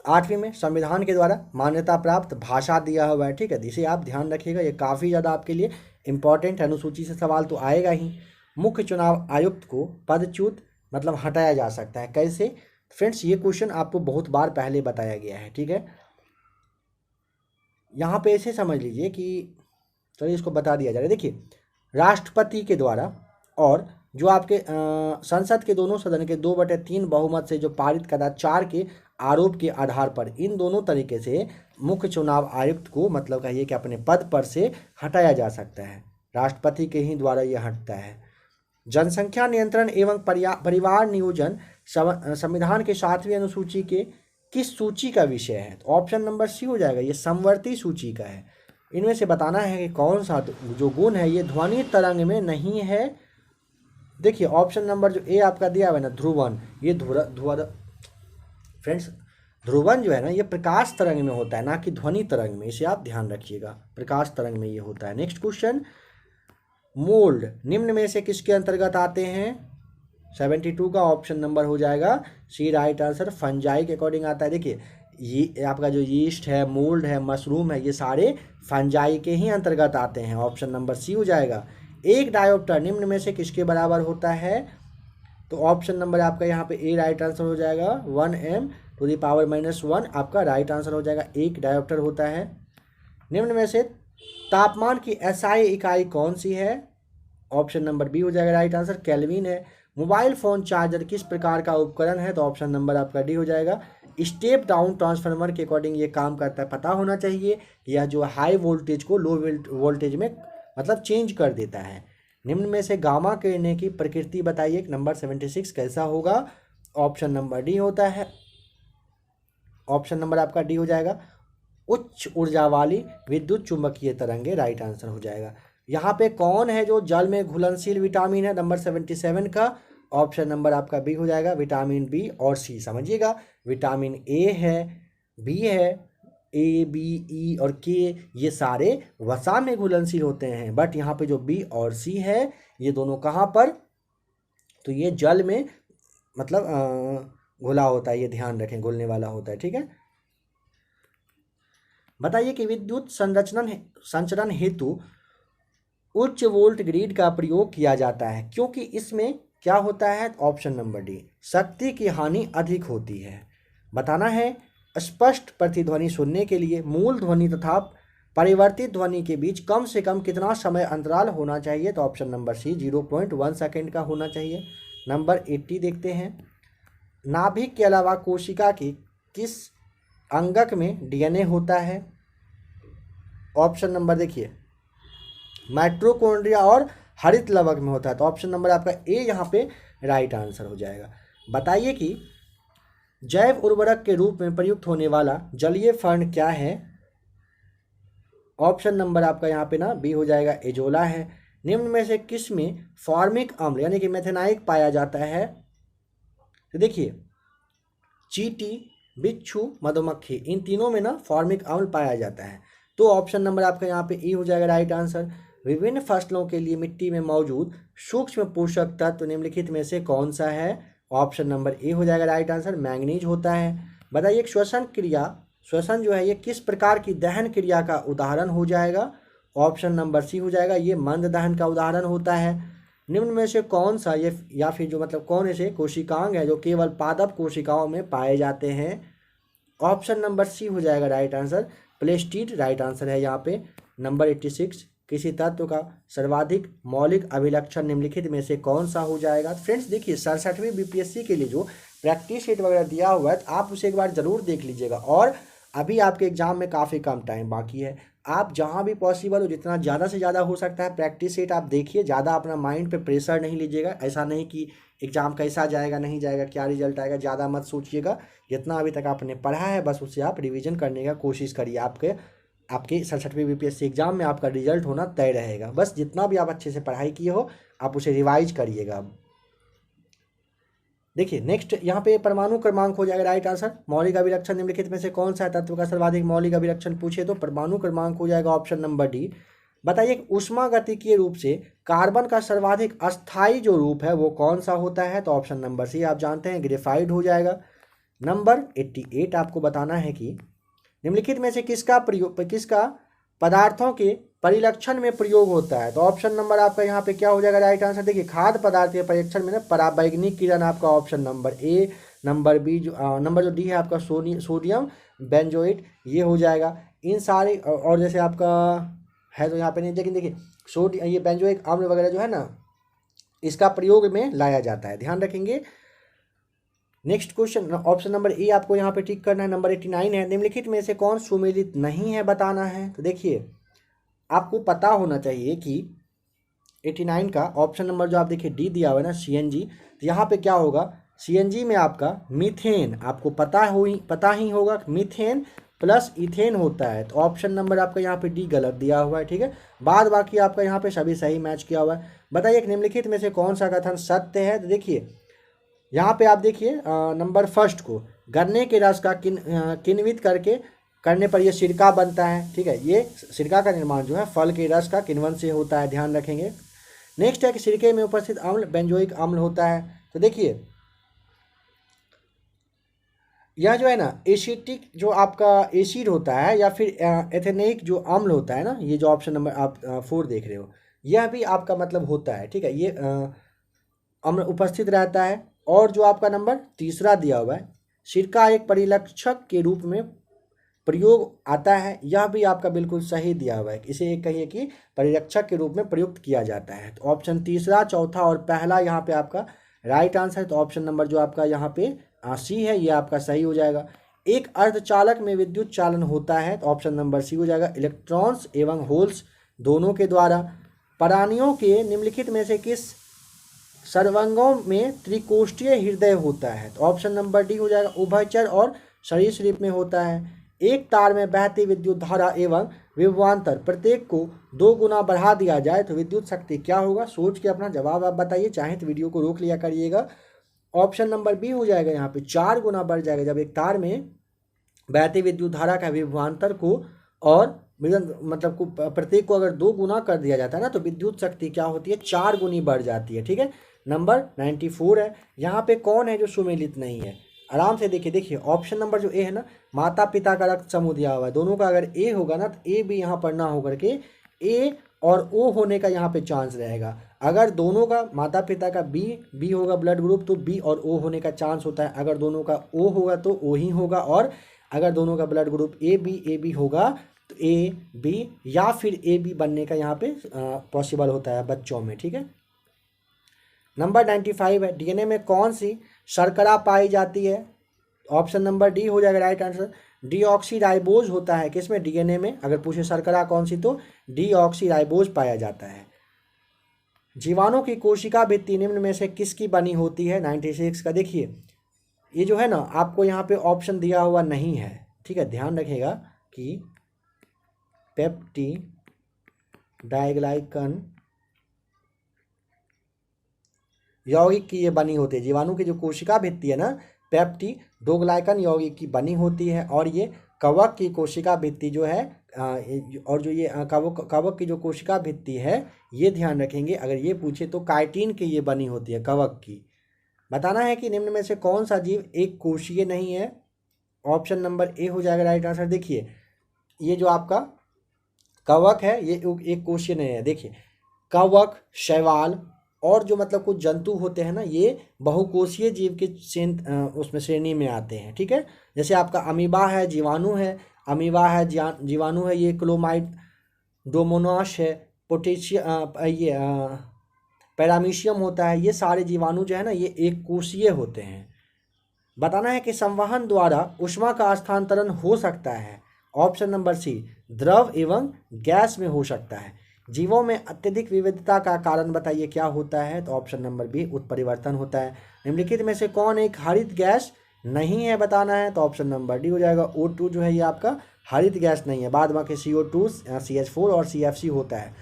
A: 8वीं में संविधान के द्वारा मान्यता प्राप्त भाषा दिया हुआ है। ठीक है, जिसे आप ध्यान रखिएगा, ये काफ़ी ज़्यादा आपके लिए इंपॉर्टेंट अनुसूची से सवाल तो आएगा ही। मुख्य चुनाव आयुक्त को पदच्युत मतलब हटाया जा सकता है, कैसे? फ्रेंड्स ये क्वेश्चन आपको बहुत बार पहले बताया गया है। ठीक है, यहाँ पे ऐसे समझ लीजिए कि चलिए इसको बता दिया जा रहा है। देखिए राष्ट्रपति के द्वारा और जो आपके संसद के दोनों सदन के 2/3 बहुमत से जो पारित कदाचार के आरोप के आधार पर इन दोनों तरीके से मुख्य चुनाव आयुक्त को मतलब कहिए कि अपने पद पर से हटाया जा सकता है, राष्ट्रपति के ही द्वारा यह हटता है। जनसंख्या नियंत्रण एवं परिवार नियोजन संविधान के 7वीं अनुसूची के किस सूची का विषय है? तो ऑप्शन नंबर सी हो जाएगा, ये समवर्ती सूची का है। इनमें से बताना है कि कौन सा जो गुण है ये ध्वनि तरंग में नहीं है। देखिए ऑप्शन नंबर जो ए आपका दिया हुआ है ना, ध्रुवन, ये फ्रेंड्स ध्रुवन जो है ना ये प्रकाश तरंग में होता है, ना कि ध्वनि तरंग में, इसे आप ध्यान रखिएगा, प्रकाश तरंग में ये होता है। नेक्स्ट क्वेश्चन, मोल्ड निम्न में से किसके अंतर्गत आते हैं? 72 का ऑप्शन नंबर हो जाएगा सी राइट आंसर, फंजाई के अकॉर्डिंग आता है। देखिए ये आपका जो यीस्ट है, मोल्ड है, मशरूम है, ये सारे फंजाई के ही अंतर्गत आते हैं। ऑप्शन नंबर सी हो जाएगा। एक डायोप्टर निम्न में से किसके बराबर होता है? तो ऑप्शन नंबर आपका यहाँ पे ए राइट आंसर हो जाएगा, 1m⁻⁻1 आपका राइट आंसर हो जाएगा। एक डायोप्टर होता है। निम्न में से तापमान की एसआई इकाई कौन सी है? ऑप्शन नंबर बी हो जाएगा राइट आंसर, केल्विन है। मोबाइल फोन चार्जर किस प्रकार का उपकरण है? तो ऑप्शन नंबर आपका डी हो जाएगा, स्टेप डाउन ट्रांसफार्मर के अकॉर्डिंग ये काम करता है। पता होना चाहिए यह जो हाई वोल्टेज को लो वोल्टेज में मतलब चेंज कर देता है। निम्न में से गामा किरणें की प्रकृति बताइए, नंबर 76 कैसा होगा? ऑप्शन नंबर डी होता है, ऑप्शन नंबर आपका डी हो जाएगा, उच्च ऊर्जा वाली विद्युत चुंबकीय तरंगे, राइट आंसर हो जाएगा। यहाँ पे कौन है जो जल में घुलनशील विटामिन है? नंबर 77 का ऑप्शन नंबर आपका बी हो जाएगा, विटामिन बी और सी। समझिएगा, विटामिन ए है, बी है, ए बी ई और के ये सारे वसा में घुलनशील होते हैं, बट यहाँ पे जो बी और सी है ये दोनों कहाँ पर? तो ये जल में मतलब घुला होता है, ये ध्यान रखें, घुलने वाला होता है। ठीक है, बताइए कि विद्युत संचरण हेतु उच्च वोल्ट ग्रिड का प्रयोग किया जाता है क्योंकि इसमें क्या होता है? ऑप्शन नंबर डी, शक्ति की हानि अधिक होती है। बताना है स्पष्ट प्रतिध्वनि सुनने के लिए मूल ध्वनि तथा परिवर्तित ध्वनि के बीच कम से कम कितना समय अंतराल होना चाहिए? तो ऑप्शन नंबर सी 0.1 सेकेंड का होना चाहिए। नंबर 80 देखते हैं, नाभिक के अलावा कोशिका की किस अंगक में डीएनए होता है? ऑप्शन नंबर देखिए माइटोकॉन्ड्रिया और हरित लवक में होता है, तो ऑप्शन नंबर आपका ए यहाँ पे राइट आंसर हो जाएगा। बताइए कि जैव उर्वरक के रूप में प्रयुक्त होने वाला जलीय फर्न क्या है? ऑप्शन नंबर आपका यहाँ पे ना बी हो जाएगा, एजोला है। निम्न में से किस में फॉर्मिक अम्ल यानी कि मेथेनाइक पाया जाता है? तो देखिए, चींटी, बिच्छू, मधुमक्खी, इन तीनों में ना फॉर्मिक अम्ल पाया जाता है। तो ऑप्शन नंबर आपका यहाँ पे ई हो जाएगा राइट आंसर। विभिन्न फसलों के लिए मिट्टी में मौजूद सूक्ष्म पोषक तत्व निम्नलिखित में से कौन सा है? ऑप्शन नंबर ए हो जाएगा राइट आंसर, मैंगनीज होता है। बताइए, श्वसन जो है ये किस प्रकार की दहन क्रिया का उदाहरण हो जाएगा? ऑप्शन नंबर सी हो जाएगा, ये मंद दहन का उदाहरण होता है। निम्न में से कौन सा ये या फिर जो मतलब कौन ऐसे कोशिकांग है जो केवल पादप कोशिकाओं में पाए जाते हैं? ऑप्शन नंबर सी हो जाएगा राइट आंसर, प्लेस्टिड राइट आंसर है यहाँ पे। नंबर 86, किसी तत्व का सर्वाधिक मौलिक अभिलक्षण निम्नलिखित में से कौन सा हो जाएगा? फ्रेंड्स देखिए, 67वीं बीपीएससी के लिए जो प्रैक्टिस शीट वगैरह दिया हुआ है आप उसे एक बार ज़रूर देख लीजिएगा। और अभी आपके एग्जाम में काफ़ी कम टाइम बाकी है, आप जहाँ भी पॉसिबल हो जितना ज़्यादा से ज़्यादा हो सकता है प्रैक्टिस शीट आप देखिए। ज़्यादा अपना माइंड पे प्रेशर नहीं लीजिएगा, ऐसा नहीं कि एग्ज़ाम कैसा जाएगा नहीं जाएगा क्या रिजल्ट आएगा, ज़्यादा मत सोचिएगा। जितना अभी तक आपने पढ़ा है बस उससे आप रिवीजन करने का कोशिश करिए। आपके 67वीं बीपीएससी एग्जाम में आपका रिजल्ट होना तय रहेगा। बस जितना भी आप अच्छे से पढ़ाई किए हो आप उसे रिवाइज करिएगा। देखिए नेक्स्ट यहाँ पे परमाणु क्रमांक हो जाएगा राइट आंसर। मौलिक अभिलक्षण निम्नलिखित में से कौन सा तत्व का सर्वाधिक मौलिक अभिलक्षण पूछे तो परमाणु क्रमांक हो जाएगा ऑप्शन नंबर डी। बताइए, ऊष्मागतिकीय रूप से कार्बन का सर्वाधिक अस्थायी जो रूप है वो कौन सा होता है? तो ऑप्शन नंबर सी आप जानते हैं, ग्रेफाइट हो जाएगा। नंबर 88 आपको बताना है कि निम्नलिखित में से किसका पदार्थों के परिलक्षण में प्रयोग होता है? तो ऑप्शन नंबर आपका यहाँ पे क्या हो जाएगा राइट आंसर। देखिए, खाद्य पदार्थ के परीक्षण में ना पराबैंगनी किरण आपका option number A, number B number जो डी है आपका सोडियम बेंजोएट ये हो जाएगा। इन सारे और जैसे आपका है तो यहाँ पे नहीं, लेकिन देखिए सोडियम ये बेंजोइक अम्ल वगैरह जो है ना इसका प्रयोग में लाया जाता है, ध्यान रखेंगे। नेक्स्ट क्वेश्चन ऑप्शन नंबर ए आपको यहाँ पे टिक करना है। नंबर 89 है, निम्नलिखित में से कौन सुमेलित नहीं है बताना है। तो देखिए, आपको पता होना चाहिए कि 89 का ऑप्शन नंबर जो आप देखिए डी दिया हुआ है ना सीएनजी, तो यहाँ पे क्या होगा सीएनजी में आपका मीथेन, आपको पता ही होगा मीथेन प्लस इथेन होता है। तो ऑप्शन नंबर आपका यहाँ पे डी गलत दिया हुआ है, ठीक है। बाद बाकी आपका यहाँ पे सभी सही मैच किया हुआ है। बताइए, निम्नलिखित में से कौन सा कथन सत्य है? तो देखिए यहाँ पे आप देखिए नंबर फर्स्ट को, गन्ने के रस का किण्वित करने पर यह सिरका बनता है, ठीक है। ये सिरका का निर्माण जो है फल के रस का किण्वन से होता है, ध्यान रखेंगे। नेक्स्ट है कि सिरके में उपस्थित अम्ल बेंजोइक अम्ल होता है। तो देखिए यह जो है ना एसिटिक जो आपका एसिड होता है या फिर एथेनिक जो अम्ल होता है ना, ये जो ऑप्शन नंबर आप 4 देख रहे हो यह भी आपका मतलब होता है, ठीक है। ये अम्ल उपस्थित रहता है। और जो आपका नंबर तीसरा दिया हुआ है सिरका एक परिलक्षक के रूप में प्रयोग आता है, यह भी आपका बिल्कुल सही दिया हुआ है। इसे एक कहिए कि परिरक्षक के रूप में प्रयुक्त किया जाता है। तो ऑप्शन तीसरा, चौथा और पहला यहाँ पे आपका राइट आंसर है। तो ऑप्शन नंबर जो आपका यहाँ पे सी है ये आपका सही हो जाएगा। एक अर्धचालक में विद्युत चालन होता है, तो ऑप्शन नंबर सी हो जाएगा, इलेक्ट्रॉन्स एवं होल्स दोनों के द्वारा। प्राणियों के निम्नलिखित में से किस सर्वांगों में त्रिकोष्ठीय हृदय होता है? तो ऑप्शन नंबर डी हो जाएगा, उभयचर और सरीसृप में होता है। एक तार में बहती विद्युत धारा एवं विभवांतर प्रत्येक को 2 गुना बढ़ा दिया जाए तो विद्युत शक्ति क्या होगा? सोच के अपना जवाब आप बताइए, चाहे तो वीडियो को रोक लिया करिएगा। ऑप्शन नंबर बी हो जाएगा, यहाँ पे 4 गुना बढ़ जाएगा। जब एक तार में बहती विद्युत धारा का विभवांतर को और मतलब को प्रत्येक को अगर 2 गुना कर दिया जाता है ना तो विद्युत शक्ति क्या होती है? 4 गुनी बढ़ जाती है, ठीक है। नंबर 94 है, यहाँ पे कौन है जो सुमेलित नहीं है? आराम से देखिए ऑप्शन नंबर जो ए है ना, माता पिता का रक्त समूह दिया हुआ है, दोनों का अगर ए होगा ना तो ए भी यहाँ पर ना होकर के ए और ओ होने का यहाँ पे चांस रहेगा। अगर दोनों का माता पिता का बी होगा ब्लड ग्रुप तो बी और ओ होने का चांस होता है। अगर दोनों का ओ होगा तो ओ ही होगा, और अगर दोनों का ब्लड ग्रुप ए बी होगा तो ए बी या फिर ए बी बनने का यहाँ पे पॉसिबल होता है बच्चों में, ठीक है। नंबर 95 है, डीएनए में कौन सी शर्करा पाई जाती है? ऑप्शन नंबर डी हो जाएगा राइट आंसर, डीऑक्सीराइबोज होता है। किसमें? डीएनए में। अगर पूछे शर्करा कौन सी तो डीऑक्सीराइबोज पाया जाता है। जीवाणु की कोशिका भित्ति निम्न में से किसकी बनी होती है? 96 का। देखिए ये जो है ना आपको यहाँ पे ऑप्शन दिया हुआ नहीं है, ठीक है, ध्यान रखिएगा कि पेप्टिडाइग्लाइकन यौगिक की ये बनी होती है। जीवाणु की जो कोशिका भित्ति है ना, पेप्टिडोग्लाइकन यौगिक की बनी होती है। और ये कवक की कोशिका भित्ति जो है और जो ये कवक की जो कोशिका भित्ति है, ये ध्यान रखेंगे अगर ये पूछे तो काइटिन की ये बनी होती है, कवक की। बताना है कि निम्न में से कौन सा जीव एक कोशीय नहीं है। ऑप्शन नंबर ए हो जाएगा राइट आंसर। देखिए ये जो आपका कवक है ये एक कोशीय नहीं है। देखिए कवक, शैवाल और जो मतलब कुछ जंतु होते हैं ना, ये बहुकोशीय जीव के उसमें श्रेणी में आते हैं। ठीक है, जैसे आपका अमीबा है, जीवाणु है, अमीबा है, जीवाणु है, ये क्लोमाइड डोमोनास है, ये पैरामीशियम होता है। ये सारे जीवाणु जो है ना, ये एक कोशीय होते हैं। बताना है कि संवहन द्वारा ऊष्मा का स्थानांतरण हो सकता है। ऑप्शन नंबर सी, द्रव एवं गैस में हो सकता है। जीवों में अत्यधिक विविधता का कारण बताइए क्या होता है। तो ऑप्शन नंबर बी, उत्परिवर्तन होता है। निम्नलिखित में से कौन एक हरित गैस नहीं है, बताना है। तो ऑप्शन नंबर डी हो जाएगा। O2 जो है ये आपका हरित गैस नहीं है। बाद बाकी CO2, CH4 और CFC होता है।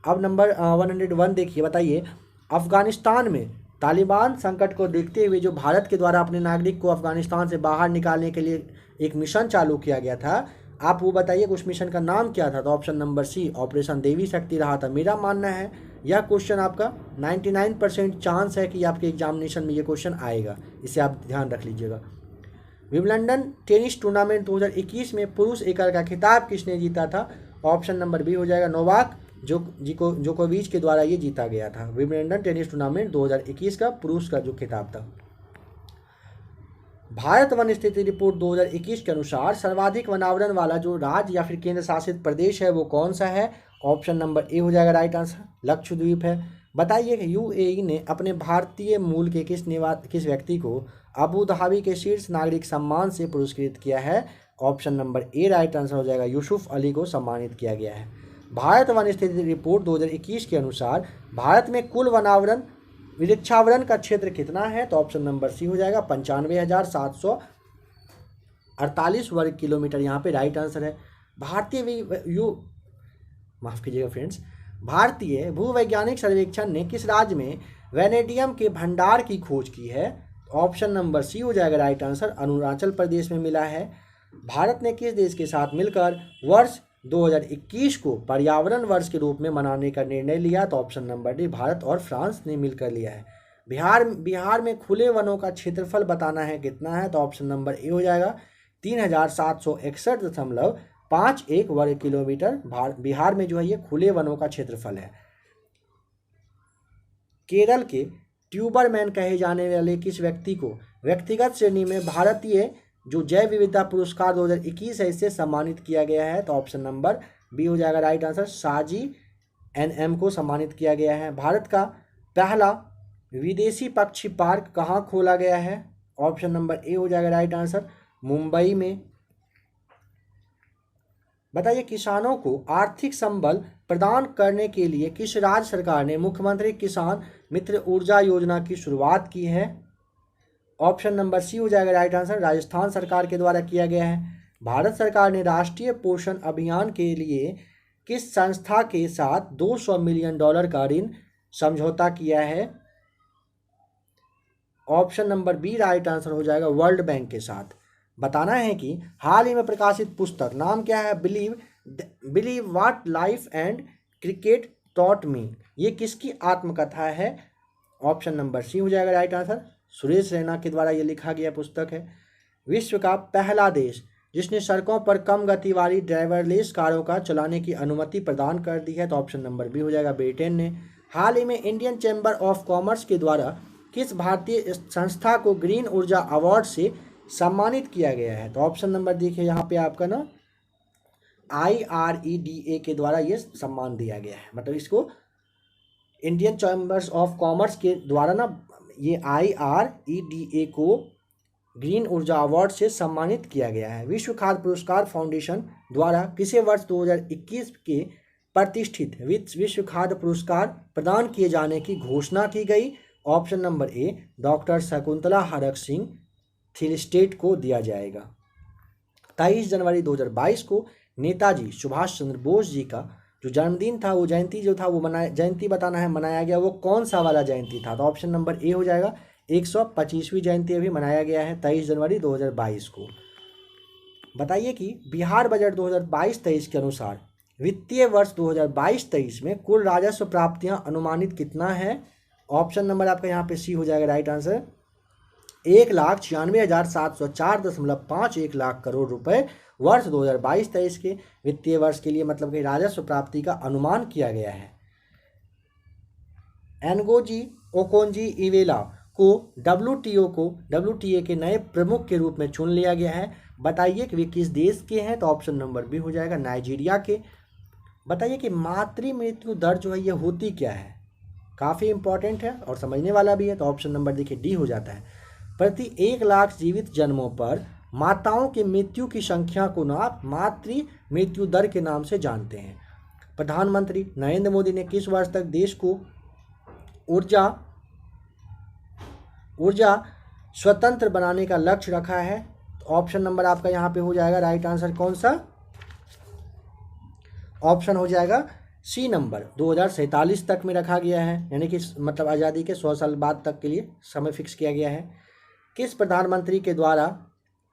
A: अब नंबर 101 देखिए, बताइए अफगानिस्तान में तालिबान संकट को देखते हुए जो भारत के द्वारा अपने नागरिक को अफगानिस्तान से बाहर निकालने के लिए एक मिशन चालू किया गया था, आप वो बताइए उस मिशन का नाम क्या था। तो ऑप्शन नंबर सी, ऑपरेशन देवी शक्ति रहा था। मेरा मानना है यह क्वेश्चन आपका 99% चांस है कि आपके एग्जामिनेशन में ये क्वेश्चन आएगा, इसे आप ध्यान रख लीजिएगा। विंबलडन टेनिस टूर्नामेंट 2021 में पुरुष एकल का खिताब किसने जीता था। ऑप्शन नंबर बी हो जाएगा, नोवाक जोकोविच के द्वारा ये जीता गया था। विंबलडन टेनिस टूर्नामेंट 2021 का पुरुष का जो खिताब था। भारत वन स्थिति रिपोर्ट 2021 के अनुसार सर्वाधिक वनावरण वाला जो राज्य या फिर केंद्र शासित प्रदेश है वो कौन सा है। ऑप्शन नंबर ए हो जाएगा राइट आंसर, लक्षद्वीप है। बताइए कि UAE ने अपने भारतीय मूल के किस व्यक्ति को अबू धाबी के शीर्ष नागरिक सम्मान से पुरस्कृत किया है। ऑप्शन नंबर ए राइट आंसर हो जाएगा, यूसुफ अली को सम्मानित किया गया है। भारत वन स्थिति रिपोर्ट 2021 के अनुसार भारत में कुल वृक्षावरण का क्षेत्र कितना है। तो ऑप्शन नंबर सी हो जाएगा, 95,748 वर्ग किलोमीटर यहाँ पे राइट आंसर है। भारतीय भूवैज्ञानिक सर्वेक्षण ने किस राज्य में वेनेडियम के भंडार की खोज की है। ऑप्शन नंबर सी हो जाएगा राइट आंसर, अरुणाचल प्रदेश में मिला है। भारत ने किस देश के साथ मिलकर वर्ष 2021 को पर्यावरण वर्ष के रूप में मनाने का निर्णय लिया। तो ऑप्शन नंबर डी, भारत और फ्रांस ने मिलकर लिया है। बिहार में खुले वनों का क्षेत्रफल बताना है कितना है। तो ऑप्शन नंबर ए हो जाएगा, 3761.51 वर्ग किलोमीटर बिहार में जो है ये खुले वनों का क्षेत्रफल है। केरल के ट्यूबरमैन कहे जाने वाले किस व्यक्ति को व्यक्तिगत श्रेणी में भारतीय जो जैव विविधता पुरस्कार 2021 है इससे सम्मानित किया गया है। तो ऑप्शन नंबर बी हो जाएगा राइट आंसर, साजी NM को सम्मानित किया गया है। भारत का पहला विदेशी पक्षी पार्क कहाँ खोला गया है। ऑप्शन नंबर ए हो जाएगा राइट आंसर, मुंबई में। बताइए किसानों को आर्थिक संबल प्रदान करने के लिए किस राज्य सरकार ने मुख्यमंत्री किसान मित्र ऊर्जा योजना की शुरुआत की है। ऑप्शन नंबर सी हो जाएगा राइट आंसर, राजस्थान सरकार के द्वारा किया गया है। भारत सरकार ने राष्ट्रीय पोषण अभियान के लिए किस संस्था के साथ $200 मिलियन का ऋण समझौता किया है। Option number B right answer हो जाएगा, वर्ल्ड बैंक के साथ। बताना है कि हाल ही में प्रकाशित पुस्तक नाम क्या है, believe what life and cricket taught me, ये किसकी आत्मकथा है। ऑप्शन नंबर सी हो जाएगा राइट आंसर, सुरेश रैना के द्वारा ये लिखा गया पुस्तक है। विश्व का पहला देश जिसने सड़कों पर कम गति वाली ड्राइवरलेस कारों का चलाने की अनुमति प्रदान कर दी है। तो ऑप्शन नंबर बी हो जाएगा, ब्रिटेन ने। हाल ही में इंडियन चैम्बर ऑफ कॉमर्स के द्वारा किस भारतीय संस्था को ग्रीन ऊर्जा अवार्ड से सम्मानित किया गया है। तो ऑप्शन नंबर देखिए यहाँ पे आपका ना IREDA के द्वारा ये सम्मान दिया गया है। मतलब इसको इंडियन चैम्बर्स ऑफ कॉमर्स के द्वारा ना ये IREDA को ग्रीन ऊर्जा अवार्ड से सम्मानित किया गया है। विश्व खाद्य पुरस्कार फाउंडेशन द्वारा किसे वर्ष 2021 के प्रतिष्ठित विश्व खाद्य पुरस्कार प्रदान किए जाने की घोषणा की गई। Option number A, doctor Shakuntala Haraksingh Thilsted को दिया जाएगा। 23 जनवरी 2022 को नेताजी सुभाष चंद्र बोस जी का जो जन्मदिन था, वो जयंती जो था वो जयंती बताना है मनाया गया, वो कौन सा वाला जयंती था? तो ऑप्शन नंबर ए हो जाएगा 125वीं जयंती अभी मनाया गया है 23 जनवरी 2022 को। बताइए कि बिहार बजट 2022-23 के अनुसार वित्तीय वर्ष 2022-23 में कुल राजस्व प्राप्तियां अनुमानित कितना है? ऑप्शन नंबर आपका यहाँ पे सी हो जाएगा राइट आंसर 1,96,704.51 लाख करोड़ रुपए वर्ष 2022-23 के वित्तीय वर्ष के लिए मतलब कि राजस्व प्राप्ति का अनुमान किया गया है। एनगोजी ओकोंजी इवेला को WTA के नए प्रमुख के रूप में चुन लिया गया है। बताइए कि वे किस देश के हैं? तो ऑप्शन नंबर बी हो जाएगा नाइजीरिया के। बताइए कि मातृ मृत्यु दर जो है ये होती क्या है? काफ़ी इंपॉर्टेंट है और समझने वाला भी है, तो ऑप्शन नंबर देखिए डी हो जाता है। प्रति 1 लाख जीवित जन्मों पर माताओं की मृत्यु की संख्या को आप मातृ मृत्यु दर के नाम से जानते हैं। प्रधानमंत्री नरेंद्र मोदी ने किस वर्ष तक देश को ऊर्जा स्वतंत्र बनाने का लक्ष्य रखा है? तो ऑप्शन नंबर आपका यहाँ पे हो जाएगा राइट आंसर कौन सा? ऑप्शन हो जाएगा सी नंबर 2047 तक में रखा गया है, यानी कि मतलब आज़ादी के 100 साल बाद तक के लिए समय फिक्स किया गया है। किस प्रधानमंत्री के द्वारा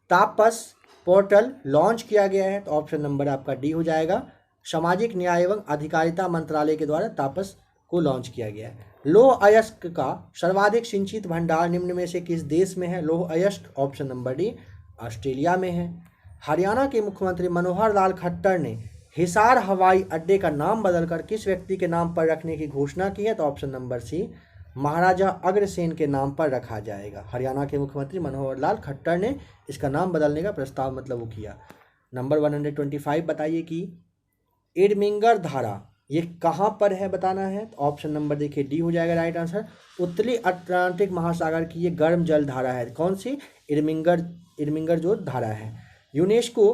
A: तापस पोर्टल लॉन्च किया गया है? तो ऑप्शन नंबर आपका डी हो जाएगा सामाजिक न्याय एवं अधिकारिता मंत्रालय के द्वारा तापस को लॉन्च किया गया है। लौह अयस्क का सर्वाधिक सिंचित भंडार निम्न में से किस देश में है? लौह अयस्क ऑप्शन नंबर डी ऑस्ट्रेलिया में है। हरियाणा के मुख्यमंत्री मनोहर लाल खट्टर ने हिसार हवाई अड्डे का नाम बदलकर किस व्यक्ति के नाम पर रखने की घोषणा की है? तो ऑप्शन नंबर सी महाराजा अग्रसेन के नाम पर रखा जाएगा। हरियाणा के मुख्यमंत्री मनोहर लाल खट्टर ने इसका नाम बदलने का प्रस्ताव मतलब वो किया। नंबर 125 बताइए कि इडमिंगर धारा ये कहाँ पर है बताना है? तो ऑप्शन नंबर देखिए डी हो जाएगा राइट आंसर। उत्तरी अटलांटिक महासागर की ये गर्म जल धारा है। कौन सी? इडमिंगर जो धारा है। यूनेस्को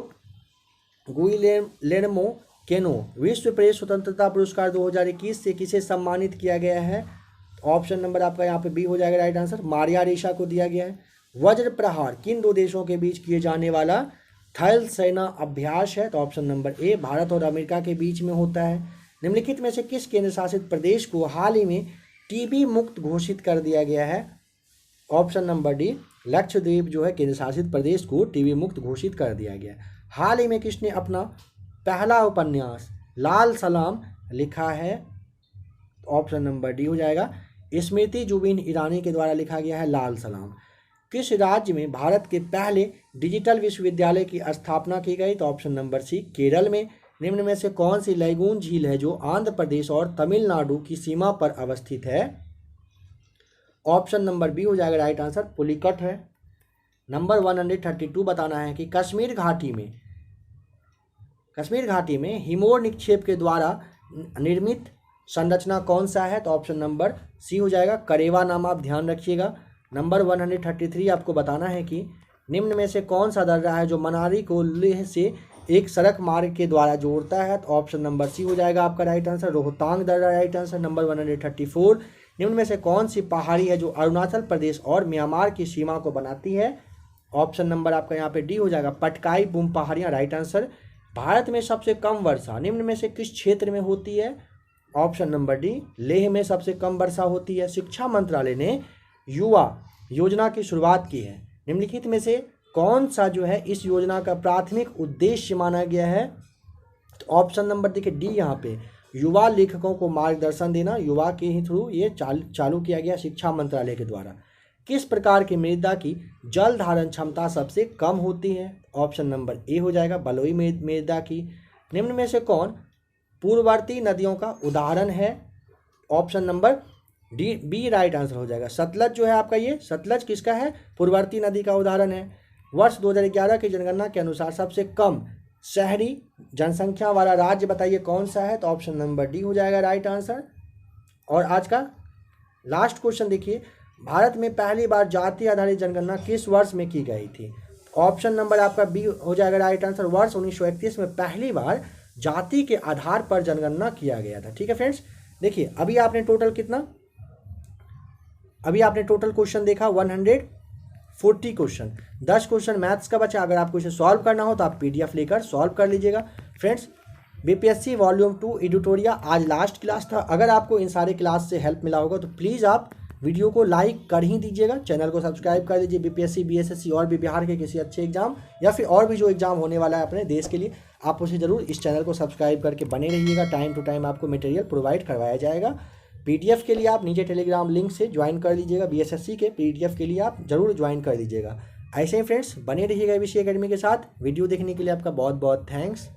A: गुइलेर्मो केनो विश्व प्रेस स्वतंत्रता पुरस्कार 2021 से किसे सम्मानित किया गया है? ऑप्शन नंबर आपका यहाँ पे बी हो जाएगा राइट आंसर मारिया रेशा को दिया गया है। वज्र प्रहार किन दो देशों के बीच किए जाने वाला थल सेना अभ्यास है? तो ऑप्शन नंबर ए भारत और अमेरिका के बीच में होता है। निम्नलिखित में से किस केंद्र शासित प्रदेश को हाल ही में टीबी मुक्त घोषित कर दिया गया है? ऑप्शन नंबर डी लक्षद्वीप जो है केंद्र शासित प्रदेश को टीबी मुक्त घोषित कर दिया गया। हाल ही में किसने अपना पहला उपन्यास लाल सलाम लिखा है? ऑप्शन नंबर डी हो जाएगा स्मृति जुबिन ईरानी के द्वारा लिखा गया है लाल सलाम। किस राज्य में भारत के पहले डिजिटल विश्वविद्यालय की स्थापना की गई? तो ऑप्शन नंबर सी केरल में। निम्न में से कौन सी लैगून झील है जो आंध्र प्रदेश और तमिलनाडु की सीमा पर अवस्थित है? ऑप्शन नंबर बी हो जाएगा राइट आंसर पुलिकट है। नंबर 132 बताना है कि कश्मीर घाटी में हिमोर निक्षेप के द्वारा निर्मित संरचना कौन सा है? तो ऑप्शन नंबर सी हो जाएगा करेवा नाम आप ध्यान रखिएगा। नंबर 133 आपको बताना है कि निम्न में से कौन सा दर्रा है जो मनाली को लेह से एक सड़क मार्ग के द्वारा जोड़ता है? तो ऑप्शन नंबर सी हो जाएगा आपका राइट आंसर रोहतांग दर्रा राइट आंसर। नंबर 134 निम्न में से कौन सी पहाड़ी है जो अरुणाचल प्रदेश और म्यांमार की सीमा को बनाती है? ऑप्शन नंबर आपका यहाँ पे डी हो जाएगा पटकाई बुम पहाड़ियाँ राइट आंसर। भारत में सबसे कम वर्षा निम्न में से किस क्षेत्र में होती है? ऑप्शन नंबर डी लेह में सबसे कम वर्षा होती है। शिक्षा मंत्रालय ने युवा योजना की शुरुआत की है। निम्नलिखित में से कौन सा जो है इस योजना का प्राथमिक उद्देश्य माना गया है? तो ऑप्शन नंबर देखिए डी यहाँ पे युवा लेखकों को मार्गदर्शन देना, युवा के ही थ्रू ये चालू किया गया शिक्षा मंत्रालय के द्वारा। किस प्रकार की मृदा की जल धारण क्षमता सबसे कम होती है? ऑप्शन नंबर ए हो जाएगा बलुई मृदा की। निम्न में से कौन पूर्ववर्ती नदियों का उदाहरण है? Option number D B right answer हो जाएगा। सतलज जो है आपका ये सतलज किसका है? पूर्ववर्ती नदी का उदाहरण है। वर्ष 2011 की जनगणना के अनुसार सबसे कम शहरी जनसंख्या वाला राज्य बताइए कौन सा है? तो ऑप्शन नंबर डी हो जाएगा राइट आंसर। और आज का लास्ट क्वेश्चन देखिए, भारत में पहली बार जाति आधारित जनगणना किस वर्ष में की गई थी? ऑप्शन नंबर आपका बी हो जाएगा राइट आंसर। वर्ष 1931 में पहली बार जाति के आधार पर जनगणना किया गया था। ठीक है फ्रेंड्स, देखिए अभी आपने टोटल क्वेश्चन देखा 40 क्वेश्चन, 10 क्वेश्चन मैथ्स का बचा। अगर आपको इसे सॉल्व करना हो तो आप PDF लेकर सॉल्व कर लीजिएगा। फ्रेंड्स, BPSC वॉल्यूम 2 एडिटोरिया आज लास्ट क्लास था। अगर आपको इन सारे क्लास से हेल्प मिला होगा तो प्लीज़ आप वीडियो को लाइक कर ही दीजिएगा, चैनल को सब्सक्राइब कर लीजिए। BPSC, BSSC और भी बिहार के किसी अच्छे एग्जाम या फिर और भी जो एग्जाम होने वाला है अपने देश के लिए, आप उसे ज़रूर इस चैनल को सब्सक्राइब करके बने रहिएगा। टाइम टू टाइम आपको मटेरियल प्रोवाइड करवाया जाएगा। PDF के लिए आप नीचे टेलीग्राम लिंक से ज्वाइन कर लीजिएगा। BSSC के PDF के लिए आप ज़रूर ज्वाइन कर लीजिएगा। ऐसे ही फ्रेंड्स बने रहिएगा ABC एकेडमी के साथ। वीडियो देखने के लिए आपका बहुत बहुत थैंक्स।